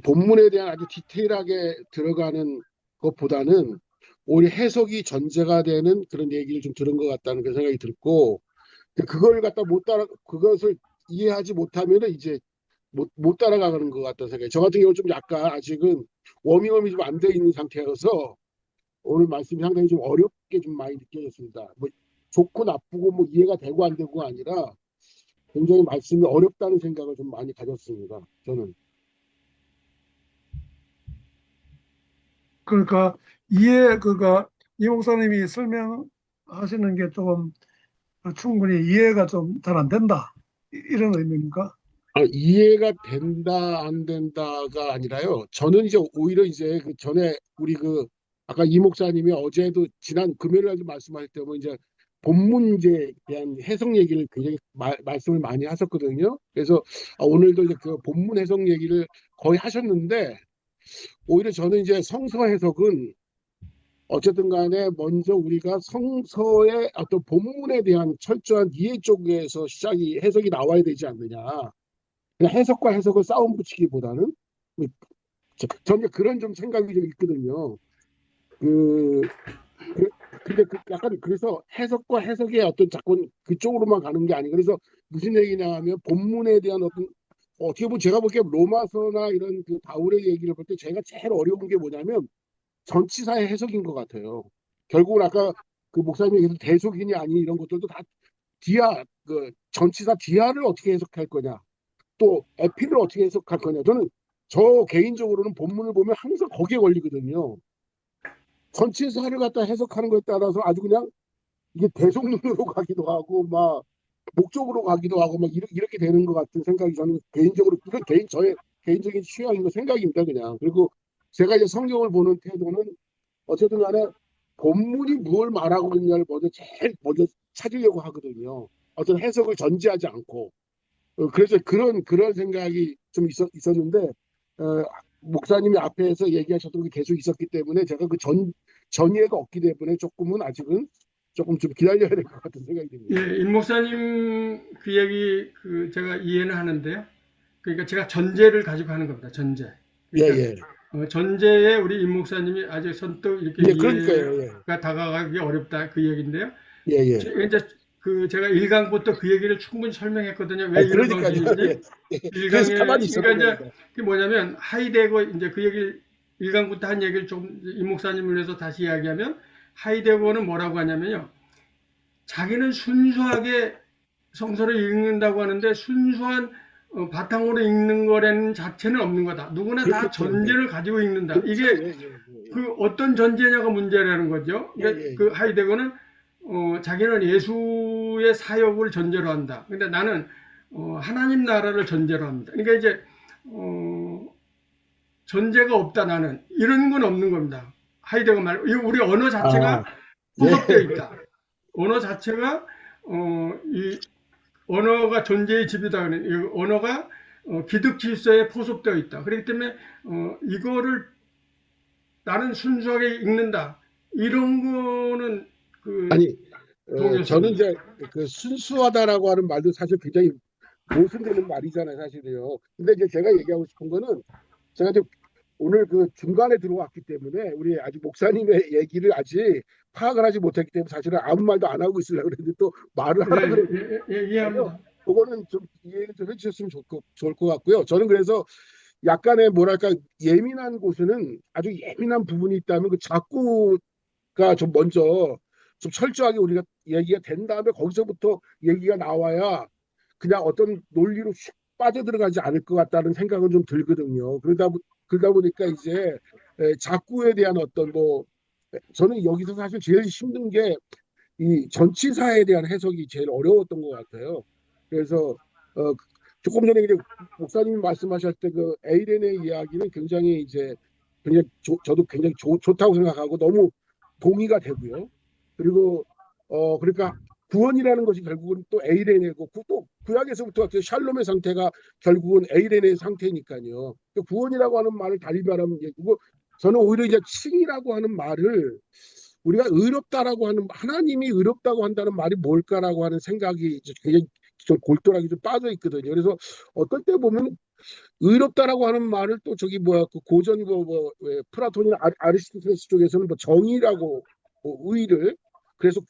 본문에 대한 아주 디테일하게 들어가는 것보다는 오히려 해석이 전제가 되는 그런 얘기를 좀 들은 것 같다는 그런 생각이 들고 그걸 갖다 못 따라 그것을 이해하지 못하면은 이제 못 따라가는 것 같다는 생각이. 저 같은 경우 좀 약간 아직은 워밍업이 좀 안 돼 있는 상태여서 오늘 말씀이 상당히 좀 어렵게 좀 많이 느껴졌습니다. 뭐 좋고 나쁘고 뭐 이해가 되고 안 되고가 아니라 굉장히 말씀이 어렵다는 생각을 좀 많이 가졌습니다. 저는. 그러니까 이 목사님이 설명하시는 게 조금 충분히 이해가 좀 잘 안 된다 이런 의미입니까? 이해가 된다, 안 된다가 아니라요. 저는 이제 오히려 이제 그 전에 우리 아까 이 목사님이 어제도 지난 금요일 날도 말씀하실 때 보면 이제 본문제에 대한 해석 얘기를 굉장히 말씀을 많이 하셨거든요. 그래서 오늘도 이제 그 본문 해석 얘기를 거의 하셨는데 오히려 저는 이제 성서 해석은 어쨌든 간에 먼저 우리가 성서의 어떤 본문에 대한 철저한 이해 쪽에서 해석이 나와야 되지 않느냐. 그냥 해석과 해석을 싸움 붙이기보다는 저는 그런 좀 생각이 좀 있거든요. 그, 그 근데 약간 그래서 해석과 해석의 어떤 자꾸 그쪽으로만 가는 게 아니고 그래서 무슨 얘기냐 하면 본문에 대한 어떤 어떻게 보면 제가 보기에 로마서나 이런 그 바울의 얘기를 볼 때 제가 제일 어려운 게 뭐냐면 전치사의 해석인 것 같아요. 결국은 아까 그 목사님이 얘기한 대속이니 아니 이런 것들도 다 전치사 디아를 어떻게 해석할 거냐 또 에피를 어떻게 해석할 거냐. 저는 저 개인적으로는 본문을 보면 항상 거기에 걸리거든요. 전치사를 갖다 해석하는 거에 따라서 아주 그냥 이게 대속론으로 가기도 하고 막 목적으로 가기도 하고 막 이렇게 되는 것 같은 생각이 저는 개인적으로 그건 저의 개인적인 취향인 거 생각입니다 그냥. 그리고 제가 이제 성경을 보는 태도는 어쨌든 간에 본문이 무엇을 말하고 있냐를 제일 먼저 찾으려고 하거든요. 어떤 해석을 전제하지 않고. 그래서 그런 생각이 좀 있었는데 어, 목사님이 앞에서 얘기하셨던 게 계속 있었기 때문에 제가 그 전이해가 없기 때문에 조금은 아직은 조금 좀 기다려야 될 것 같은 생각이 듭니다. 예, 임 목사님 그 얘기 제가 이해는 하는데요. 그러니까 제가 전제를 가지고 하는 겁니다. 전제. 예, 그러니까 예. 전제에 우리 임 목사님이 아직 선뜻 이렇게 예, 그러니까요. 예, 이해가 다가가기 어렵다 그 얘기인데요. 예, 예. 이제 제가 1강부터 그 얘기를 충분히 설명했거든요. 왜 이런 그러니까요. 예, 방식인지. 예. 그래서 1강에 가만히 그러니까 있었던 이제 겁니다. 그게 뭐냐면 하이데거 이제 그 얘기를 1강부터 한 얘기를 좀 임 목사님을 위해서 다시 이야기하면 하이데거는 뭐라고 하냐면요. 자기는 순수하게 성서를 읽는다고 하는데 순수한 바탕으로 읽는 거라는 자체는 없는 거다. 누구나 다 그렇겠죠. 예. 전제를 가지고 읽는다. 그렇죠. 이게 예, 예, 예, 그 어떤 전제냐가 문제라는 거죠. 예, 그러니까 예, 그 예. 하이데거는 자기는 예수의 사역을 전제로 한다. 근데 나는 하나님 나라를 전제로 합니다. 그러니까 이제 어, 전제가 없다 나는 이런 건 없는 겁니다. 하이데거 말 우리 언어 아, 자체가 예, 포섭되어 있다. 언어 자체가 이 언어가 존재의 집이다. 언어가 기득 질서에 포섭되어 있다. 그렇기 때문에 이거를 나는 순수하게 읽는다. 이런 거는 그 아니, 동의하실 저는 겁니다. 이제 그 순수하다라고 하는 말도 사실 굉장히 모순되는 말이잖아요, 사실이요. 근데 이제 제가 얘기하고 싶은 거는 제가 이제 오늘 그 중간에 들어왔기 때문에 우리 아직 목사님의 얘기를 아직 파악을 하지 못했기 때문에 사실은 아무 말도 안 하고 있으려고 그랬는데 또 말을 예, 하라 예, 그러니까요. 이해합니다. 그거는 좀 이해를 좀 해주셨으면 좋을 것 같고요. 저는 그래서 약간의 뭐랄까 예민한 곳에는 아주 예민한 부분이 있다면 그 작구가 좀 먼저 좀 철저하게 우리가 얘기가 된 다음에 거기서부터 얘기가 나와야 그냥 어떤 논리로 슉 빠져들어가지 않을 것 같다는 생각은 좀 들거든요. 그러다 보니까 이제 작구에 대한 어떤 뭐 저는 여기서 사실 제일 힘든 게 이 전치사에 대한 해석이 제일 어려웠던 것 같아요. 그래서 어, 조금 전에 이제 목사님이 말씀하실 때 그 에이렌의 이야기는 굉장히 이제 굉장히 저도 굉장히 좋다고 생각하고 너무 동의가 되고요. 그리고 그러니까 구원이라는 것이 결국은 또 에이렌이고 또 구약에서부터 그 샬롬의 상태가 결국은 에이렌의 상태니까요. 그 구원이라고 하는 말을 달리 말하면 그거 저는 오히려 이제 칭이라고 하는 말을 우리가 의롭다라고 하는 하나님이 의롭다고 한다는 말이 뭘까라고 하는 생각이 굉장히 좀 골똘하게 좀 빠져 있거든요. 그래서 어떨 때 보면 의롭다라고 하는 말을 또 저기 뭐야 그 고전 플라톤이나 아리스토텔레스 쪽에서는 뭐 정의라고 의를 그래서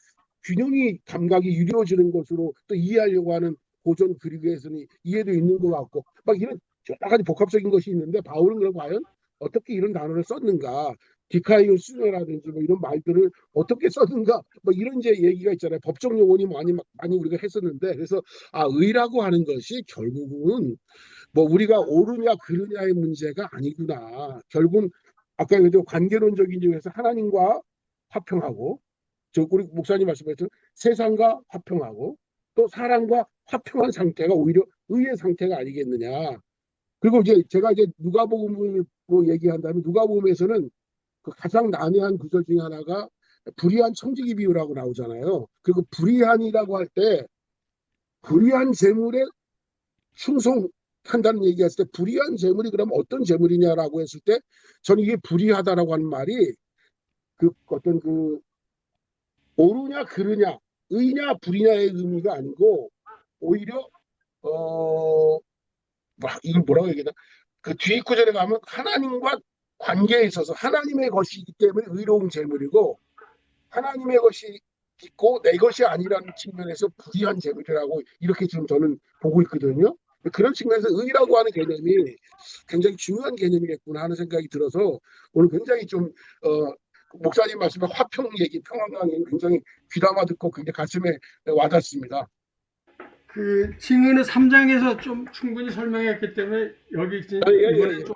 균형이 감각이 이루어지는 것으로 또 이해하려고 하는 고전 그리스에서는 이해도 있는 것 같고 막 이런 여러 가지 복합적인 것이 있는데 바울은 그럼 과연 어떻게 이런 단어를 썼는가 디카이오 수녀라든지 뭐 이런 말들을 어떻게 썼는가 뭐 이런 이제 얘기가 있잖아요. 법적 용어니 많이 우리가 했었는데 그래서 의라고 하는 것이 결국은 뭐 우리가 옳으냐 그르냐의 문제가 아니구나. 결국은 아까 그래도 관계론적인 점에서 하나님과 화평하고 저 우리 목사님 말씀하셨던 세상과 화평하고 또 사람과 화평한 상태가 오히려 의의 상태가 아니겠느냐. 그리고 이제 제가 이제 누가복음을 뭐 얘기한다면 누가복음에서는 그 가장 난해한 구절 중에 하나가 불의한 청지기 비유라고 나오잖아요. 그리고 불의한이라고 할 때 불의한 재물에 충성한다는 얘기했을 때 불의한 재물이 그럼 어떤 재물이냐라고 했을 때 저는 이게 불의하다라고 하는 말이 그 어떤 그 옳으냐 그르냐 의냐 불의냐의 의미가 아니고 오히려 이걸 뭐라고 얘기하나 그 뒤에 구절에 가면 하나님과 관계에 있어서 하나님의 것이기 때문에 의로운 재물이고 하나님의 것이 있고 내 것이 아니라는 측면에서 불의한 재물이라고 이렇게 지금 저는 보고 있거든요. 그런 측면에서 의라고 하는 개념이 굉장히 중요한 개념이겠구나 하는 생각이 들어서 오늘 굉장히 좀 목사님 말씀에 화평 얘기, 평안강 얘기 굉장히 귀담아 듣고 굉장히 가슴에 와닿습니다. 그 징은의 3장에서 좀 충분히 설명했기 때문에 여기 예, 이번에 예, 예. 좀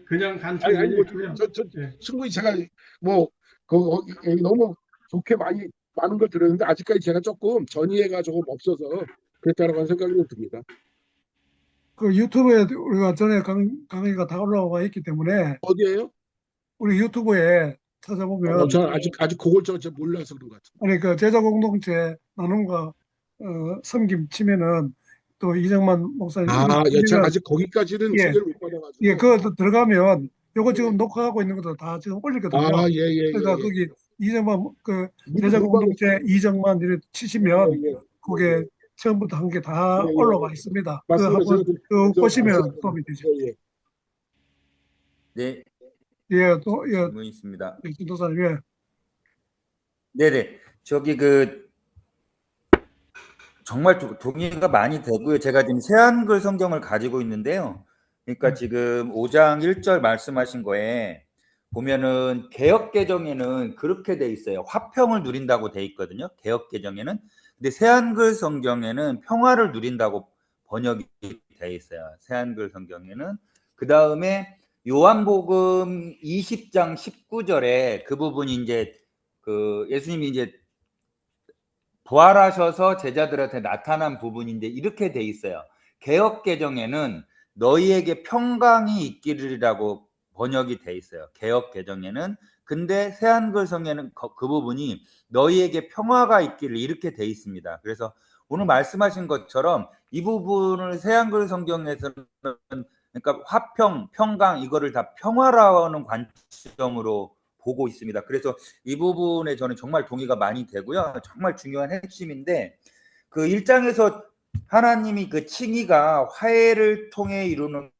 그냥 간 아니 측면이 뭐 있고요. 저 예. 충분히 제가 뭐 너무 좋게 많은 걸 들었는데 아직까지 제가 조금 전이해가 조금 없어서 그랬다라고 하는 생각이 좀 듭니다. 그 유튜브에 우리가 전에 강의가 다 올라와 있기 때문에 어디에요? 우리 유튜브에 찾아보면 저는 아직 그걸 저 몰라서 그런 것 같아요. 아니 그 제자 공동체 나눔과 섬김 치면은 또 이정만 목사님 이름 제가 치면은 아직 거기까지는 예, 소개를 못 예, 받아가지고. 그거 들어가면 요거 지금 예. 녹화하고 있는 것도 다 지금 올리거든요. 예, 예, 예, 그러니까 예. 거기 이정만 그 제자 문방에 공동체 이정만 이렇게 예, 치시면 예, 예, 그게 예, 처음부터 한 게 다 예, 예, 올라와 예. 있습니다. 그거 맞습니다. 한번 제가 쭉 저 보시면 봤습니다. 도움이 되죠. 예, 예. 네, 예, 또 예, 질문 있습니다. 지도사님 예. 네네. 저기 정말 동의가 많이 되고요. 제가 지금 새한글 성경을 가지고 있는데요. 그러니까 지금 5장 1절 말씀하신 거에 보면은 개역 개정에는 그렇게 돼 있어요. 화평을 누린다고 돼 있거든요. 개역 개정에는. 근데 새한글 성경에는 평화를 누린다고 번역이 돼 있어요. 새한글 성경에는. 그다음에 요한복음 20장 19절에 그 부분이 이제 그 예수님이 이제 부활하셔서 제자들한테 나타난 부분인데 이렇게 돼 있어요. 개역 개정에는 너희에게 평강이 있기를이라고 번역이 돼 있어요. 개역 개정에는. 근데 새한글 성에는 그 부분이 너희에게 평화가 있기를 이렇게 돼 있습니다. 그래서 오늘 말씀하신 것처럼 이 부분을 새한글 성경에서는 그러니까 화평, 평강 이거를 다 평화라는 관점으로 보고 있습니다. 그래서 이 부분에 저는 정말 동의가 많이 되고요. 정말 중요한 핵심인데 그 1장에서 하나님이 그 칭의가 화해를 통해 이루는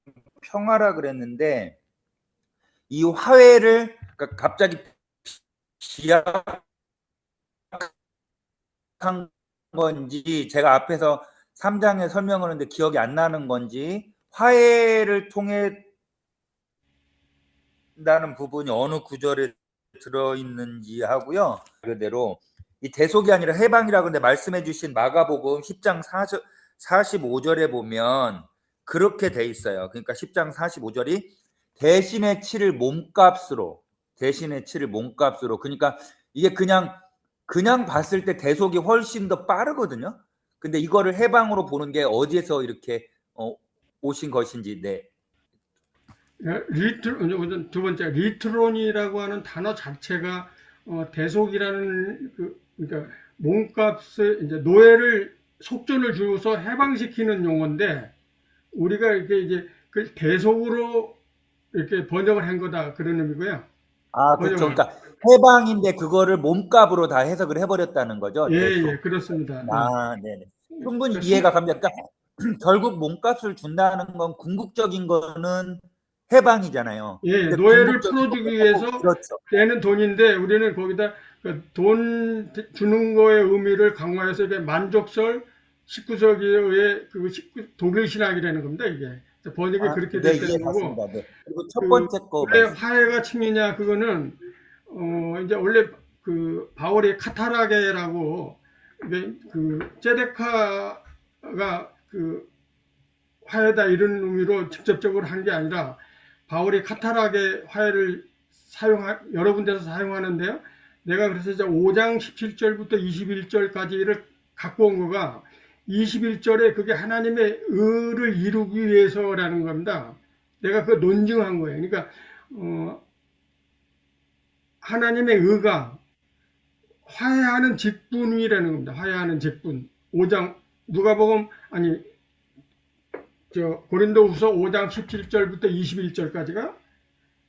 평화라 그랬는데 이 화해를 그러니까 갑자기 비약한 건지 제가 앞에서 3장에 설명을 했는데 기억이 안 나는 건지 화해를 통해 다는 부분이 어느 구절에 들어있는지 하고요. 그대로 이 대속이 아니라 해방이라고 근데 말씀해 주신 마가복음 10장 45절에 보면 그렇게 돼 있어요. 그러니까 10장 45절이 대신에 치를 몸값으로 그러니까 이게 그냥 그냥 봤을 때 대속이 훨씬 더 빠르거든요. 근데 이거를 해방으로 보는 게 어디에서 이렇게 오신 것인지. 네. 두 번째, 리트론이라고 하는 단어 자체가 대속이라는 그러니까 몸값을 이제 노예를 속전을 주어서 해방시키는 용어인데 우리가 이렇게 이제 그 대속으로 이렇게 번역을 한 거다 그런 의미고요. 아, 그렇죠. 그러니까 해방인데 그거를 몸값으로 다 해석을 해버렸다는 거죠. 대속. 예, 그렇습니다. 아, 네네. 충분히 그러니까 이해가 갑니다. 그러니까 결국 몸값을 준다는 건 궁극적인 거는 해방이잖아요. 예, 근데 노예를 궁극적인 풀어주기 거는 위해서 그렇죠. 떼는 돈인데 우리는 거기다 그돈 주는 거의 의미를 강화해서 이게 만족설 19세기의 독일 신학이라는 겁니다. 이게 번역이 그렇게 네, 됐다는 거고 이해했습니다. 네. 그리고 첫 번째 거 왜 말씀. 화해가 칭이냐 그거는 이제 원래 그 바울이 카타라게라고 이게 제데카가 화해다 이런 의미로 직접적으로 한 게 아니라 바울이 카타라게 화해를 여러 군데서 사용하는데요. 내가 그래서 이제 5장 17절부터 21절까지를 갖고 온 거가 21절에 그게 하나님의 의를 이루기 위해서라는 겁니다. 내가 그 논증한 거예요. 그러니까 하나님의 의가 화해하는 직분이라는 겁니다. 화해하는 직분. 5장 누가복음 아니 고린도후서 5장 17절부터 21절까지가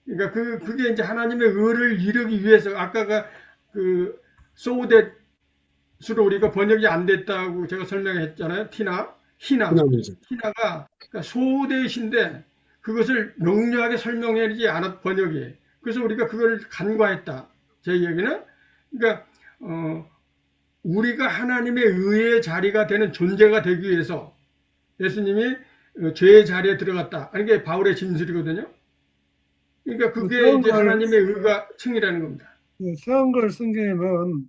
그러니까 그게 이제 하나님의 의를 이루기 위해서 아까가 소우댓으로 우리가 번역이 안 됐다고 제가 설명했잖아요. 희나가 그러니까 소우댓인데 그것을 명료하게 설명하지 않았 번역이. 그래서 우리가 그걸 간과했다. 제 이야기는 그러니까 우리가 하나님의 의의 자리가 되는 존재가 되기 위해서 예수님이 죄의 자리에 들어갔다. 아니 게 바울의 진술이거든요. 그러니까 그게 이제 하나님의 의가 칭이라는 겁니다. 서양글 성경에는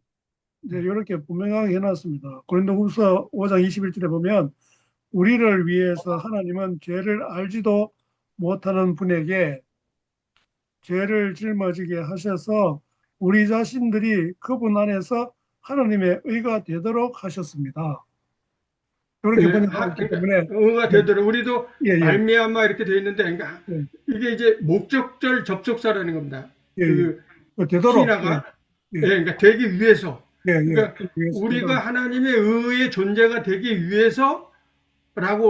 이제 이렇게 분명하게 해놨습니다. 고린도후서 5장 21절에 보면 우리를 위해서 하나님은 죄를 알지도 못하는 분에게 죄를 짊어지게 하셔서 우리 자신들이 그분 안에서 하나님의 의가 되도록 하셨습니다. 이렇게 번역하기 때문에 의가 되도록 우리도 예, 예. 말미암아 이렇게 되어 있는데 그러니까 예. 이게 이제 목적절 접속사라는 겁니다. 예, 예. 되도록 희나가 예. 예, 그러니까 되기 위해서 예, 예. 그러니까 위해서 우리가 되도록. 하나님의 의의 존재가 되기 위해서라고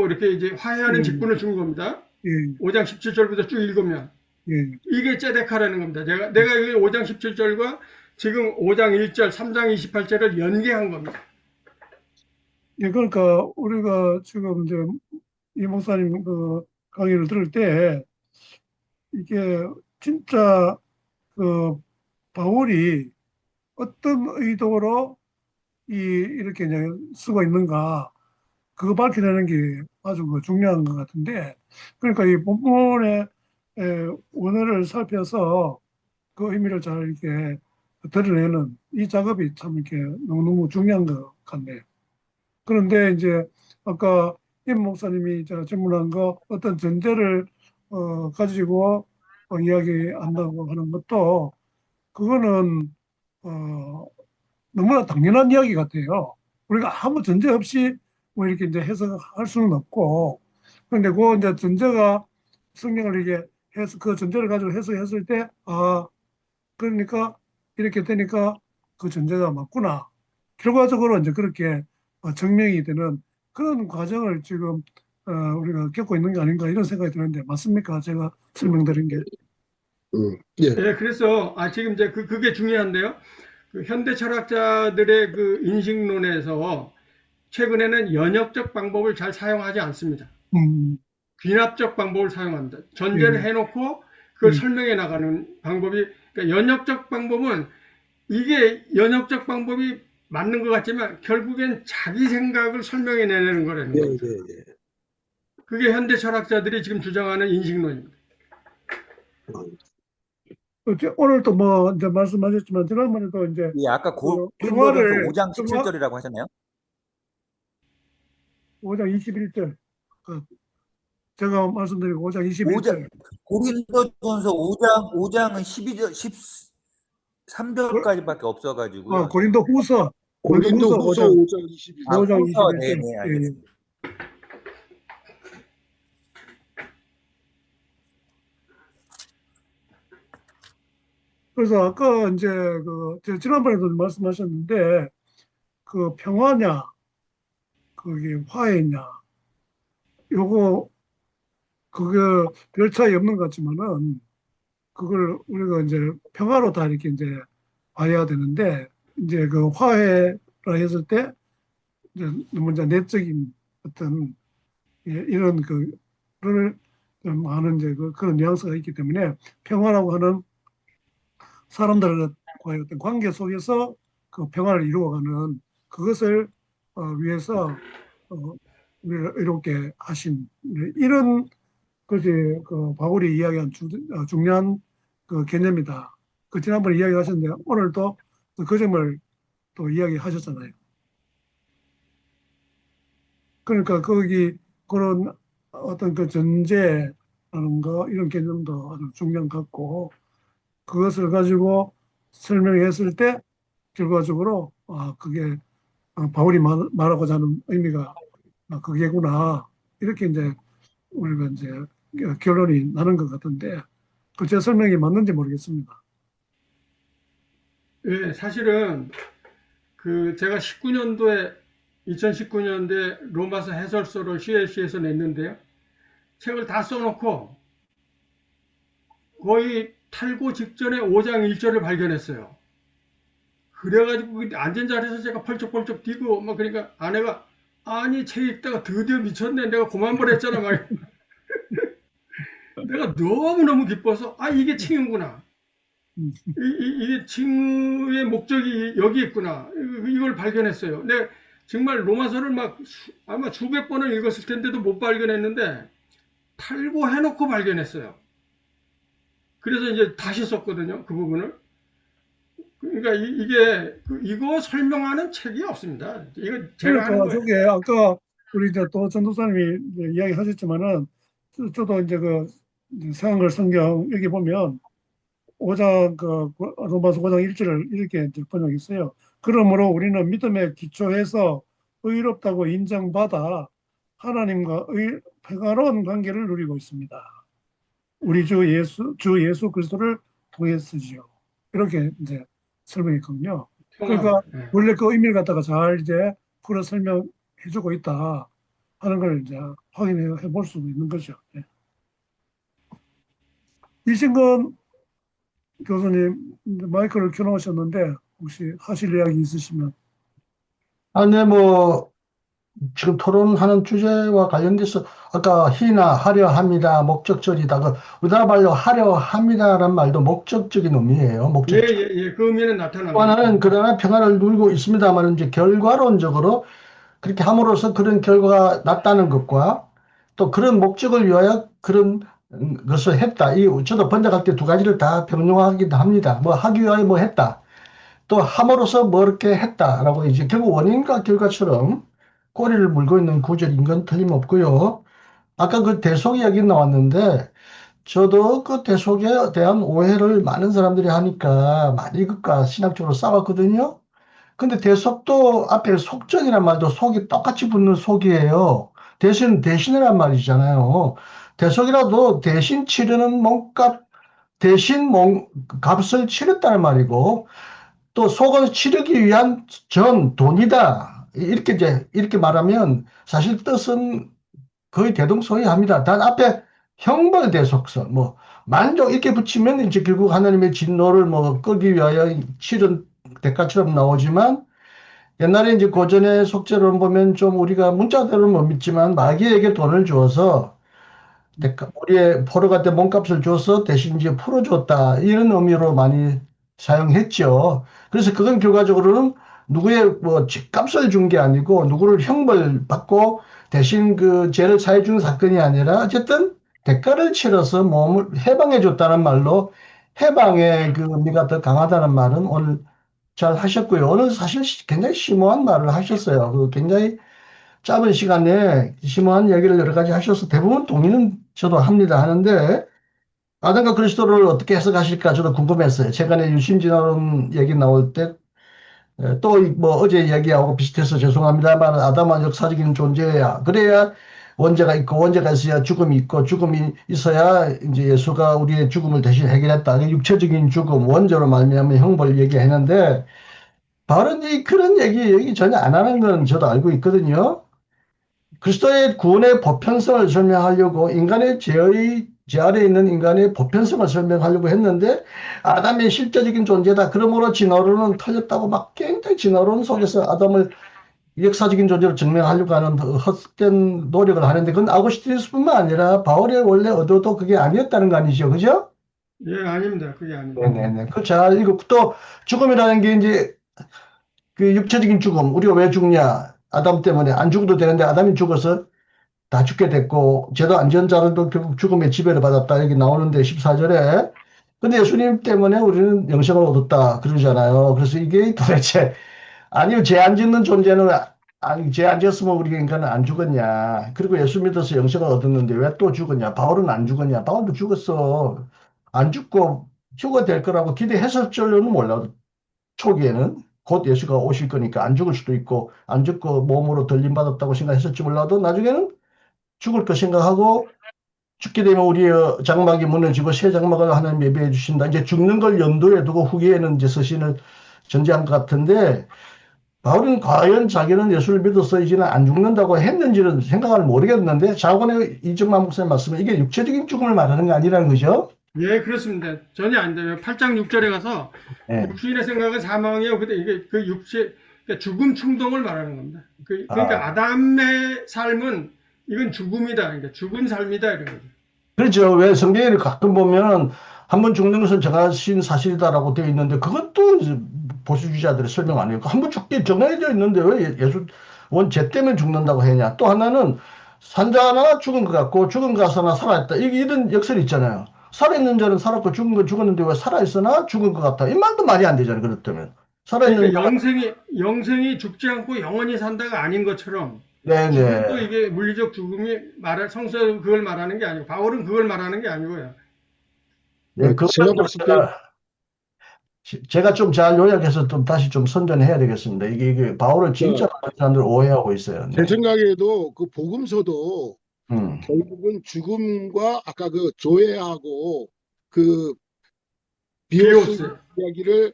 이렇게 이제 화해하는 직분을 준 겁니다. 예, 5장 17절부터 쭉 읽으면 예. 이게 째데카라는 겁니다. 내가 이 5장 17절과 지금 5장 1절, 3장 28절을 연계한 겁니다. 예, 그러니까 우리가 지금 이제 이 목사님 그 강의를 들을 때 이게 진짜 그 바울이 어떤 의도로 이렇게 이제 쓰고 있는가 그거 밝혀내는 게 아주 중요한 것 같은데 그러니까 이 본문의 원어를 살펴서 그 의미를 잘 이렇게 드러내는 이 작업이 참 이렇게 너무너무 중요한 것 같네요. 그런데 이제 아까 임 목사님이 질문한 거 어떤 전제를 가지고 이야기한다고 하는 것도 그거는 너무나 당연한 이야기 같아요. 우리가 아무 전제 없이 뭐 이렇게 이제 해석할 수는 없고 그런데 그 이제 전제가 성경을 이게 해서 그 전제를 가지고 해석했을 때 그러니까 이렇게 되니까 그 전제가 맞구나. 결과적으로 이제 그렇게 증명이 되는 그런 과정을 지금 우리가 겪고 있는 게 아닌가 이런 생각이 드는데 맞습니까? 제가 설명드린 게. 예. 네, 그래서 지금 이제 그게 중요한데요. 현대 철학자들의 그 인식론에서 최근에는 연역적 방법을 잘 사용하지 않습니다. 귀납적 방법을 사용합니다. 전제를 해놓고 그걸 설명해 나가는 방법이 그러니까 연역적 방법은 이게 연역적 방법이 맞는 것 같지만 결국엔 자기 생각을 설명해 내는 거라는 겁니다. 그게 현대 철학자들이 지금 주장하는 인식론입니다. 오늘 또 뭐 이제 말씀하셨지만 지난번에도 이제 예, 아까 고린도전서 5장 17절이라고 하셨나요? 5장 21절. 제가 말씀드린 5장 21절. 고린도전서 5장은 12절, 3절까지밖에 없어가지고요. 고린도 후서 고린도 후서 5장 아, 5장 후서, 21절. 네, 네, 예, 예. 알겠습니다. 그래서 아까 이제 제가 지난번에도 말씀하셨는데 그 평화냐, 그게 화해냐, 요거 그게 별 차이 없는 것 같지만은 그걸 우리가 이제 평화로 다 이렇게 이제 봐야 되는데 이제 그 화해라 했을 때 이제 너무 이제 내적인 어떤 이런 그를 좀 많은 이제 그런 뉘앙스가 있기 때문에 평화라고 하는 사람들과의 어떤 관계 속에서 그 평화를 이루어가는 그것을 위해서 우리를 이롭게 하신 이런 것이 그 바울이 이야기한 중요한 그 개념이다. 그 지난번에 이야기하셨는데 오늘도 그 점을 또 이야기하셨잖아요. 그러니까 거기 그런 어떤 그 전제라는 거 이런 개념도 아주 중요한 것 같고 그것을 가지고 설명했을 때 결과적으로 그게 바울이 말하고자 하는 의미가 그게구나 이렇게 이제 우리가 이제 결론이 나는 것 같은데 그 제 설명이 맞는지 모르겠습니다. 예, 사실은 그 제가 2019년도에 로마서 해설서를 CLC에서 냈는데요. 책을 다 써놓고 거의 탈고 직전에 5장 1절을 발견했어요. 그래가지고 앉은 자리에서 제가 펄쩍펄쩍 뛰고 막 그러니까 아내가 아니 책 읽다가 드디어 미쳤네. 내가 그만 보냈잖아. 막 내가 너무너무 기뻐서 이게 칭의구나. 음, 이게 칭의의 목적이 여기 있구나. 이걸 발견했어요. 근데 정말 로마서를 아마 수백 번을 읽었을 텐데도 못 발견했는데 탈고해놓고 발견했어요. 그래서 이제 다시 썼거든요. 그 부분을. 그러니까 이거 설명하는 책이 없습니다. 이거 제가 하는 그러니까 거예요. 저게 아까 우리 이제 또 전도사님이 이제 이야기하셨지만은 저도 이제 이제 서양글 성경 여기 보면 5장 로마서 5장 1절을 이렇게 이제 번역했어요. 그러므로 우리는 믿음에 기초해서 의롭다고 인정받아 하나님과 평화로운 관계를 누리고 있습니다. 우리 주 예수 그리스도를 통해서지요. 이렇게 이제 설명했거든요. 평화로. 그러니까 예. 원래 그 의미를 갖다가 잘 이제 풀어 설명해주고 있다 하는 걸 이제 확인해 볼 수 있는 거죠. 예. 이신건 교수님 마이크를 켜놓으셨는데 혹시 하실 이야기 있으시면. 네, 뭐, 지금 토론하는 주제와 관련돼서 아까 희나 하려 합니다, 목적절이다. 우리나라 말로 하려 합니다라는 말도 목적적인 의미예요. 예, 목적적. 예, 예. 그 의미는 또 나타납니다. 하나는 그러나 평화를 누리고 있습니다만 이제 결과론적으로 그렇게 함으로써 그런 결과가 났다는 것과 또 그런 목적을 위하여 그런 것을 했다. 저도 번역할 때 두 가지를 다 병용하기도 합니다. 뭐 하기 위하여 뭐 했다. 또 함으로써 뭐 이렇게 했다라고 이제 결국 원인과 결과처럼 꼬리를 물고 있는 구절인 건 틀림없고요. 아까 그 대속 이야기 나왔는데 저도 그 대속에 대한 오해를 많은 사람들이 하니까 많이 그과 신학적으로 싸웠거든요. 근데 대속도 앞에 속전이란 말도 속이 똑같이 붙는 속이에요. 대신이란 말이잖아요. 대속이라도 대신 치르는 몸값, 대신 값을 치렀다는 말이고 또 속을 치르기 위한 돈이다. 이렇게 말하면 사실 뜻은 거의 대동소이합니다. 단 앞에 형벌대속선, 뭐 만족 이렇게 붙이면 이제 결국 하나님의 진노를 뭐 끄기 위하여 치른 대가처럼 나오지만 옛날에 이제 고전의 속죄론 보면 좀 우리가 문자대로는 못 믿지만 마귀에게 돈을 주어서 우리의 포로가 때 몸값을 줘서 대신 이제 풀어줬다. 이런 의미로 많이 사용했죠. 그래서 그건 결과적으로는 누구의 뭐 값을 준 게 아니고 누구를 형벌 받고 대신 그 죄를 사해 준 사건이 아니라 어쨌든 대가를 치러서 몸을 해방해 줬다는 말로 해방의 그 의미가 더 강하다는 말은 오늘 잘 하셨고요. 오늘 사실 굉장히 심오한 말을 하셨어요. 굉장히 짧은 시간에 심오한 얘기를 여러 가지 하셔서 대부분 동의는 저도 합니다. 하는데 아담과 그리스도를 어떻게 해석하실까 저도 궁금했어요. 최근에 유심진화론 얘기 나올 때 또 뭐 어제 얘기하고 비슷해서 죄송합니다만 아담은 역사적인 존재야. 그래야 원죄가 있고 원죄가 있어야 죽음이 있고 죽음이 있어야 이제 예수가 우리의 죽음을 대신 해결했다. 그 육체적인 죽음, 원죄로 말미암아 형벌 얘기했는데 바로 이 그런 얘기 전혀 안 하는 건 저도 알고 있거든요. 그리스도의 구원의 보편성을 설명하려고 인간의 죄 아래에 있는 인간의 보편성을 설명하려고 했는데 아담의 실제적인 존재다. 그러므로 진화론은 틀렸다고 막 굉장히 진화론 속에서 아담을 역사적인 존재로 증명하려고 하는 헛된 노력을 하는데 그건 아구스티누스뿐만 아니라 바울의 원래 의도도 그게 아니었다는 거 아니죠. 그죠? 예, 아닙니다. 그게 아닙니다. 네네네. 그 잘 읽고 또 죽음이라는 게 이제 그 육체적인 죽음. 우리가 왜 죽냐? 아담 때문에 안 죽어도 되는데 아담이 죽어서 다 죽게 됐고 죄도 안 지은 자들도 결국 죽음의 지배를 받았다 여기 나오는데 14절에 근데 예수님 때문에 우리는 영생을 얻었다 그러잖아요. 그래서 이게 도대체 아니 죄 안 짓는 존재는 아니 죄 안 지었으면 우리 인간은 안 죽었냐. 그리고 예수 믿어서 영생을 얻었는데 왜 또 죽었냐. 바울은 안 죽었냐. 바울도 죽었어. 안 죽고 휴가 될 거라고 기대했을 줄로는 몰라. 초기에는 곧 예수가 오실 거니까 안 죽을 수도 있고 안 죽고 몸으로 들림 받았다고 생각했을지 몰라도 나중에는 죽을 거 생각하고 죽게 되면 우리의 장막이 무너지고 새 장막을 하나님 예배해 주신다. 이제 죽는 걸 염두에 두고 후기에는 이제 서신을 전제한 것 같은데 바울은 과연 자기는 예수를 믿어서 이제는 안 죽는다고 했는지는 생각을 모르겠는데 자고의 이정만 목사님 말씀은 이게 육체적인 죽음을 말하는 게 아니라는 거죠. 예, 그렇습니다. 전혀 안 돼요. 8장 6절에 가서 네. 육신의 생각은 사망이요. 근데 이게 그 육체, 그러니까 죽음 충동을 말하는 겁니다. 그러니까 아담의 삶은 이건 죽음이다. 그러니까 죽은 삶이다. 이런 거죠. 그렇죠. 왜 성경에 가끔 보면 한 번 죽는 것은 정하신 사실이다라고 되어 있는데 그것도 이제 보수주의자들이 설명 안 해요. 한 번 죽게 정해져 있는데 왜 예수 원죄 때문에 죽는다고 하냐. 또 하나는 산자나 죽은 것 같고 죽은 것 같으나 살아있다. 이런 역설이 있잖아요. 살아있는 자는 살았고 죽은 건 죽었는데 왜 살아있으나 죽은 것 같다. 이 말도 말이 안 되잖아요. 그렇다면. 살아있는 그러니까 영생이 죽지 않고 영원히 산다가 아닌 것처럼 네네. 죽음도 이게 물리적 죽음이 성서 그걸 말하는 게 아니고 바울은 그걸 말하는 게 아니고요. 네, 그 제가 봤을 때 제가 좀 잘 요약해서 좀 다시 좀 선전해야 되겠습니다. 이게 바울을 진짜 많은 사람들 오해하고 있어요. 제 네. 생각에도 그 복음서도 음. 결국은 죽음과 아까 그 조회하고 그 비오스. 비오스 이야기를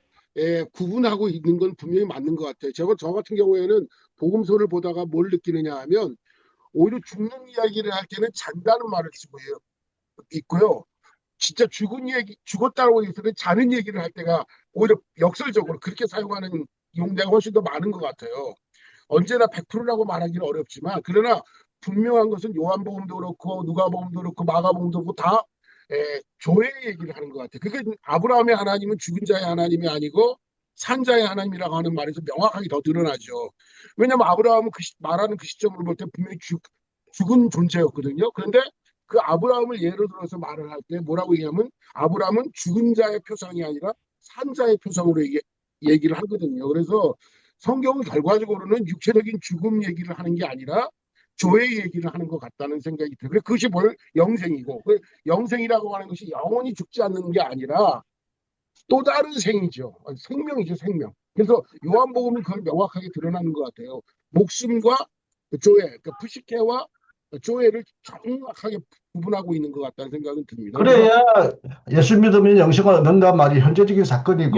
구분하고 있는 건 분명히 맞는 것 같아요. 저 같은 경우에는 복음서를 보다가 뭘 느끼느냐 하면 오히려 죽는 이야기를 할 때는 잔다는 말을 쓰고 있고요. 진짜 죽었다고 해서는 자는 얘기를 할 때가 오히려 역설적으로 그렇게 사용하는 용례가 훨씬 더 많은 것 같아요. 언제나 100%라고 말하기는 어렵지만 그러나 분명한 것은 요한복음도 그렇고 누가복음도 그렇고 마가복음도 그렇고 다 조의 얘기를 하는 것 같아요. 그게 아브라함의 하나님은 죽은 자의 하나님이 아니고 산 자의 하나님이라고 하는 말에서 명확하게 더 드러나죠. 왜냐하면 아브라함은 말하는 그 시점으로 볼 때 분명히 죽은 존재였거든요. 그런데 그 아브라함을 예로 들어서 말을 할 때 뭐라고 얘기하면 아브라함은 죽은 자의 표상이 아니라 산 자의 표상으로 얘기를 하거든요. 그래서 성경은 결과적으로는 육체적인 죽음 얘기를 하는 게 아니라 조의 얘기를 하는 것 같다는 생각이 들어요. 그것이 뭘 영생이고 그 영생이라고 하는 것이 영원히 죽지 않는 게 아니라 또 다른 생이죠. 생명이죠, 생명. 그래서 요한복음은 그걸 명확하게 드러나는 것 같아요. 목숨과 조회, 그러니까 푸시케와 조회를 정확하게 구분하고 있는 것 같다는 생각은 듭니다. 그래야 예수 믿으면 영생을 얻는단 말이 현재적인 사건이고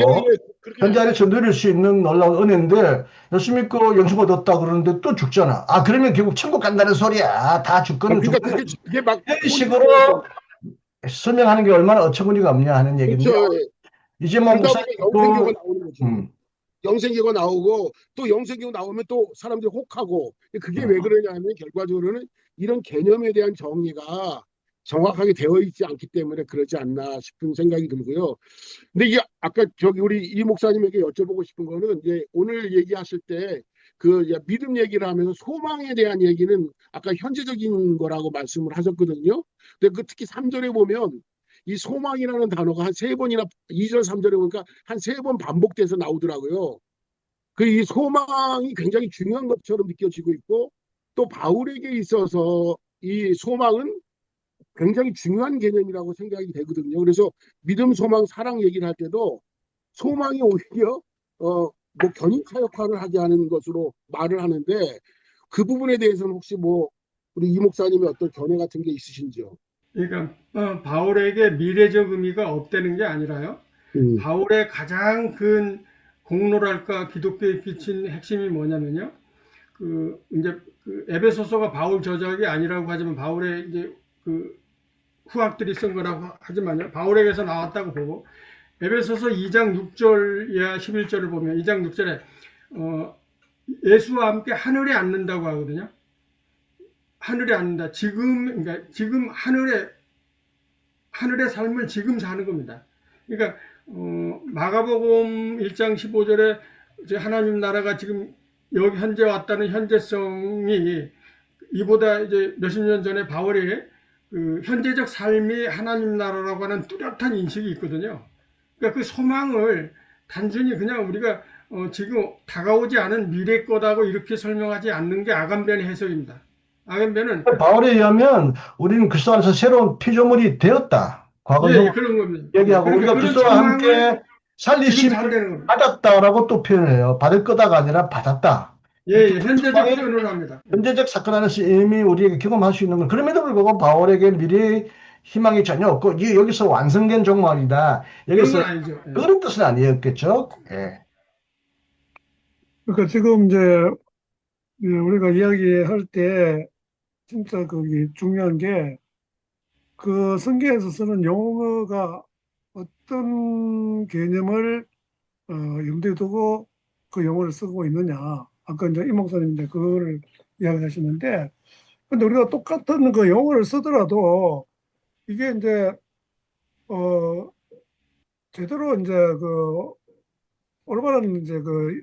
그렇게 현재 안에서 누릴 수 있는 놀라운 은혜인데 예수 믿고 영생 얻었다 그러는데 또 죽잖아. 아 그러면 결국 천국 간다는 소리야. 다 죽거는 그러니까 죽거는 그게 막 이런 식으로 설명하는 게 얼마나 어처구니가 없냐 하는 얘기인데 그렇죠. 이제 뭐 그러다 보니까 영생교가 목사님도 나오는 거죠. 영생교가 나오고 또 영생교 나오면 또 사람들이 혹하고 그게 왜 그러냐 하면 결과적으로는 이런 개념에 대한 정의가 정확하게 되어 있지 않기 때문에 그러지 않나 싶은 생각이 들고요. 근데 이게 아까 저기 우리 이 목사님에게 여쭤보고 싶은 거는 이제 오늘 얘기하실 때 그 믿음 얘기를 하면서 소망에 대한 얘기는 아까 현재적인 거라고 말씀을 하셨거든요. 근데 그 특히 3절에 보면 이 소망이라는 단어가 한 3번이나 2절 3절에 보니까 한 3번 반복돼서 나오더라고요. 그 이 소망이 굉장히 중요한 것처럼 느껴지고 있고 또 바울에게 있어서 이 소망은 굉장히 중요한 개념이라고 생각이 되거든요. 그래서 믿음, 소망, 사랑 얘기를 할 때도 소망이 오히려 뭐 견인차 역할을 하게 하는 것으로 말을 하는데 그 부분에 대해서는 혹시 뭐 우리 이 목사님의 어떤 견해 같은 게 있으신지요? 그러니까 바울에게 미래적 의미가 없다는 게 아니라요. 음, 바울의 가장 큰 공로랄까 기독교에 끼친 핵심이 뭐냐면요. 그 이제 그 에베소서가 바울 저작이 아니라고 하지만 바울의 이제 그 후학들이 쓴 거라고 하지만요. 바울에게서 나왔다고 보고 에베소서 2장 6절 이하 11절을 보면 2장 6절에 예수와 함께 하늘에 앉는다고 하거든요. 하늘에 앉는다. 그러니까 지금 하늘의 삶을 지금 사는 겁니다. 그러니까 마가복음 1장 15절에 하나님 나라가 지금 여기 현재 왔다는 현재성이 이보다 이제 몇십 년 전에 바울이 그 현재적 삶이 하나님 나라라고 하는 뚜렷한 인식이 있거든요. 그러니까 그 소망을 단순히 그냥 우리가 지금 다가오지 않은 미래 거다고 이렇게 설명하지 않는 게 아간변의 해석입니다. 아간변은 바울에 의하면 우리는 그리스도 안에서 새로운 피조물이 되었다. 과거 예, 형 그런 겁니다. 얘기하고 그러니까 우리가 그런 그리스도와 소망을 함께 지금 살리심을 산다는 겁니다. 받았다라고 또 표현해요. 받을 거다가 아니라 받았다. 예, 이렇게 예, 현재적 소망이 표현을 합니다. 현재적 사건 안에서 이미 우리에게 경험할 수 있는 건 그럼에도 불구하고 바울에게 미래의 희망이 전혀 없고 여기서 완성된 종말이다. 그런 여기서 건 아니죠. 예. 그런 뜻은 아니었겠죠. 예. 그러니까 지금 이제 우리가 이야기할 때 진짜 그게 중요한 게 그 성경에서 쓰는 용어가 어떤 개념을 염두에 두고 그 용어를 쓰고 있느냐. 아까 이제 이 목사님 이제 그거를 이야기하시는데, 근데 우리가 똑같은 그 용어를 쓰더라도 이게 이제 어 제대로 이제 그 올바른 이제 그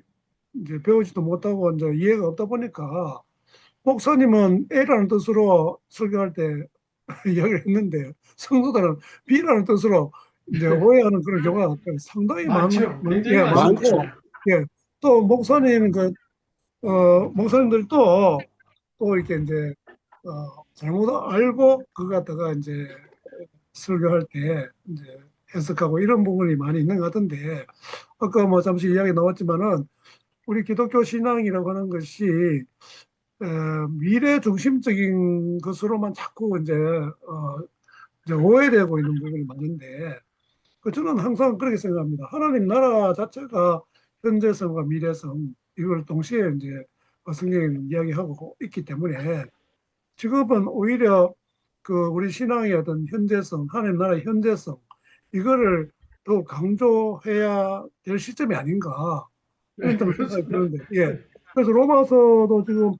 이제 배우지도 못하고 이제 이해가 없다 보니까 목사님은 A라는 뜻으로 설교할 때 이야기를 했는데 성도들은 B라는 뜻으로 이제 오해하는 그런 경우가 상당히 많죠. 굉장히 예, 많습니다. 많고, 예, 또 목사님 목사님들도 또 이렇게 이제 잘못 알고 그거 갖다가 이제 설교할 때 이제 해석하고 이런 부분이 많이 있는 것 같은데 아까 뭐 잠시 이야기 나왔지만은 우리 기독교 신앙이라고 하는 것이 미래 중심적인 것으로만 자꾸 이제 오해되고 있는 부분이 많은데 저는 항상 그렇게 생각합니다. 하나님 나라 자체가 현재성과 미래성 이걸 동시에 이제 성경에 이야기하고 있기 때문에 지금은 오히려 그 우리 신앙의 어떤 현재성, 하나님 나라의 현재성 이거를 더 강조해야 될 시점이 아닌가 네, 이런 좀 생각이 그렇습니다. 드는데, 예. 그래서 로마서도 지금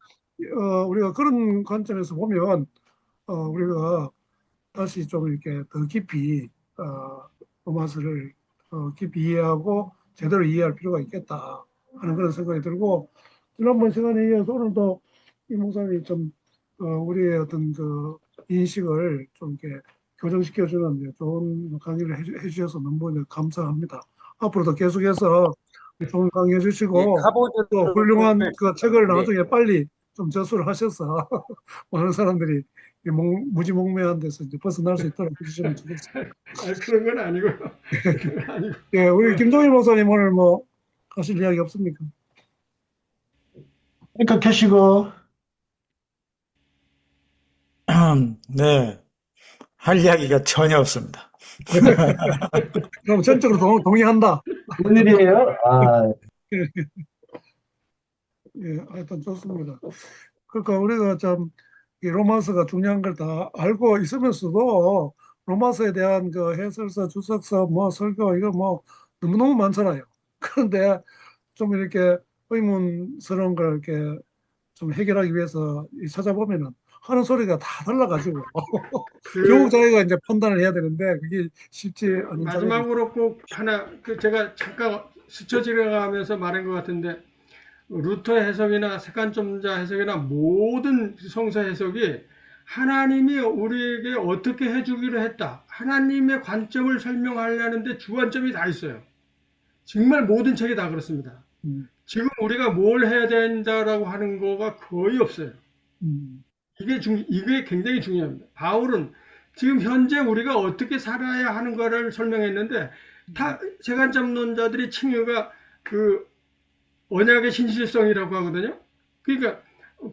우리가 그런 관점에서 보면 우리가 다시 좀 이렇게 더 깊이 로마서를 깊이 이해하고 제대로 이해할 필요가 있겠다 하는 그런 생각이 들고 지난번 시간에 이어서 오늘도 이 목사님이 좀 우리의 어떤 그 인식을 좀 이렇게 교정시켜주는 좋은 강의를 해주셔서 너무 감사합니다. 앞으로도 계속해서 좋은 강의 예, 해주시고 또 카보드를 훌륭한 그 책을 네, 나중에 빨리 좀 저수를 하셔서 많은 사람들이 이 무지몽매한 데서 이제 벗어날 수 있도록 해주시면 좋겠습니다. 그런 건 아니고요. 그런 건 아니고. 예, 우리 김종일 목사님 오늘 뭐 하실 이야기 없습니까? 그러니까 계시고 네, 할 이야기가 전혀 없습니다. 그럼 전적으로 동의한다. 무슨 일이에요? 아, 예, 하여튼 좋습니다. 그러니까 우리가 참 이 로마서가 중요한 걸 다 알고 있으면서도 로마서에 대한 그 해설서, 주석서, 뭐 설교 이거 뭐 너무너무 많잖아요. 그런데 좀 이렇게 의문스러운 걸 이렇게 좀 해결하기 위해서 찾아보면은 하는 소리가 다 달라가지고 결국 그 자기가 이제 판단을 해야 되는데 그게 쉽지 않은 작업이. 마지막으로 꼭 하나 제가 잠깐 스쳐 지나가면서 말한 것 같은데 루터 해석이나 색간점자 해석이나 모든 성서 해석이 하나님이 우리에게 어떻게 해주기로 했다. 하나님의 관점을 설명하려는데 주관점이 다 있어요. 정말 모든 책이 다 그렇습니다. 음, 지금 우리가 뭘 해야 된다라고 하는 거가 거의 없어요. 음, 이게 굉장히 중요합니다. 바울은 지금 현재 우리가 어떻게 살아야 하는 거를 설명했는데 다 재간접론자들이 칭의가 그 언약의 신실성이라고 하거든요. 그러니까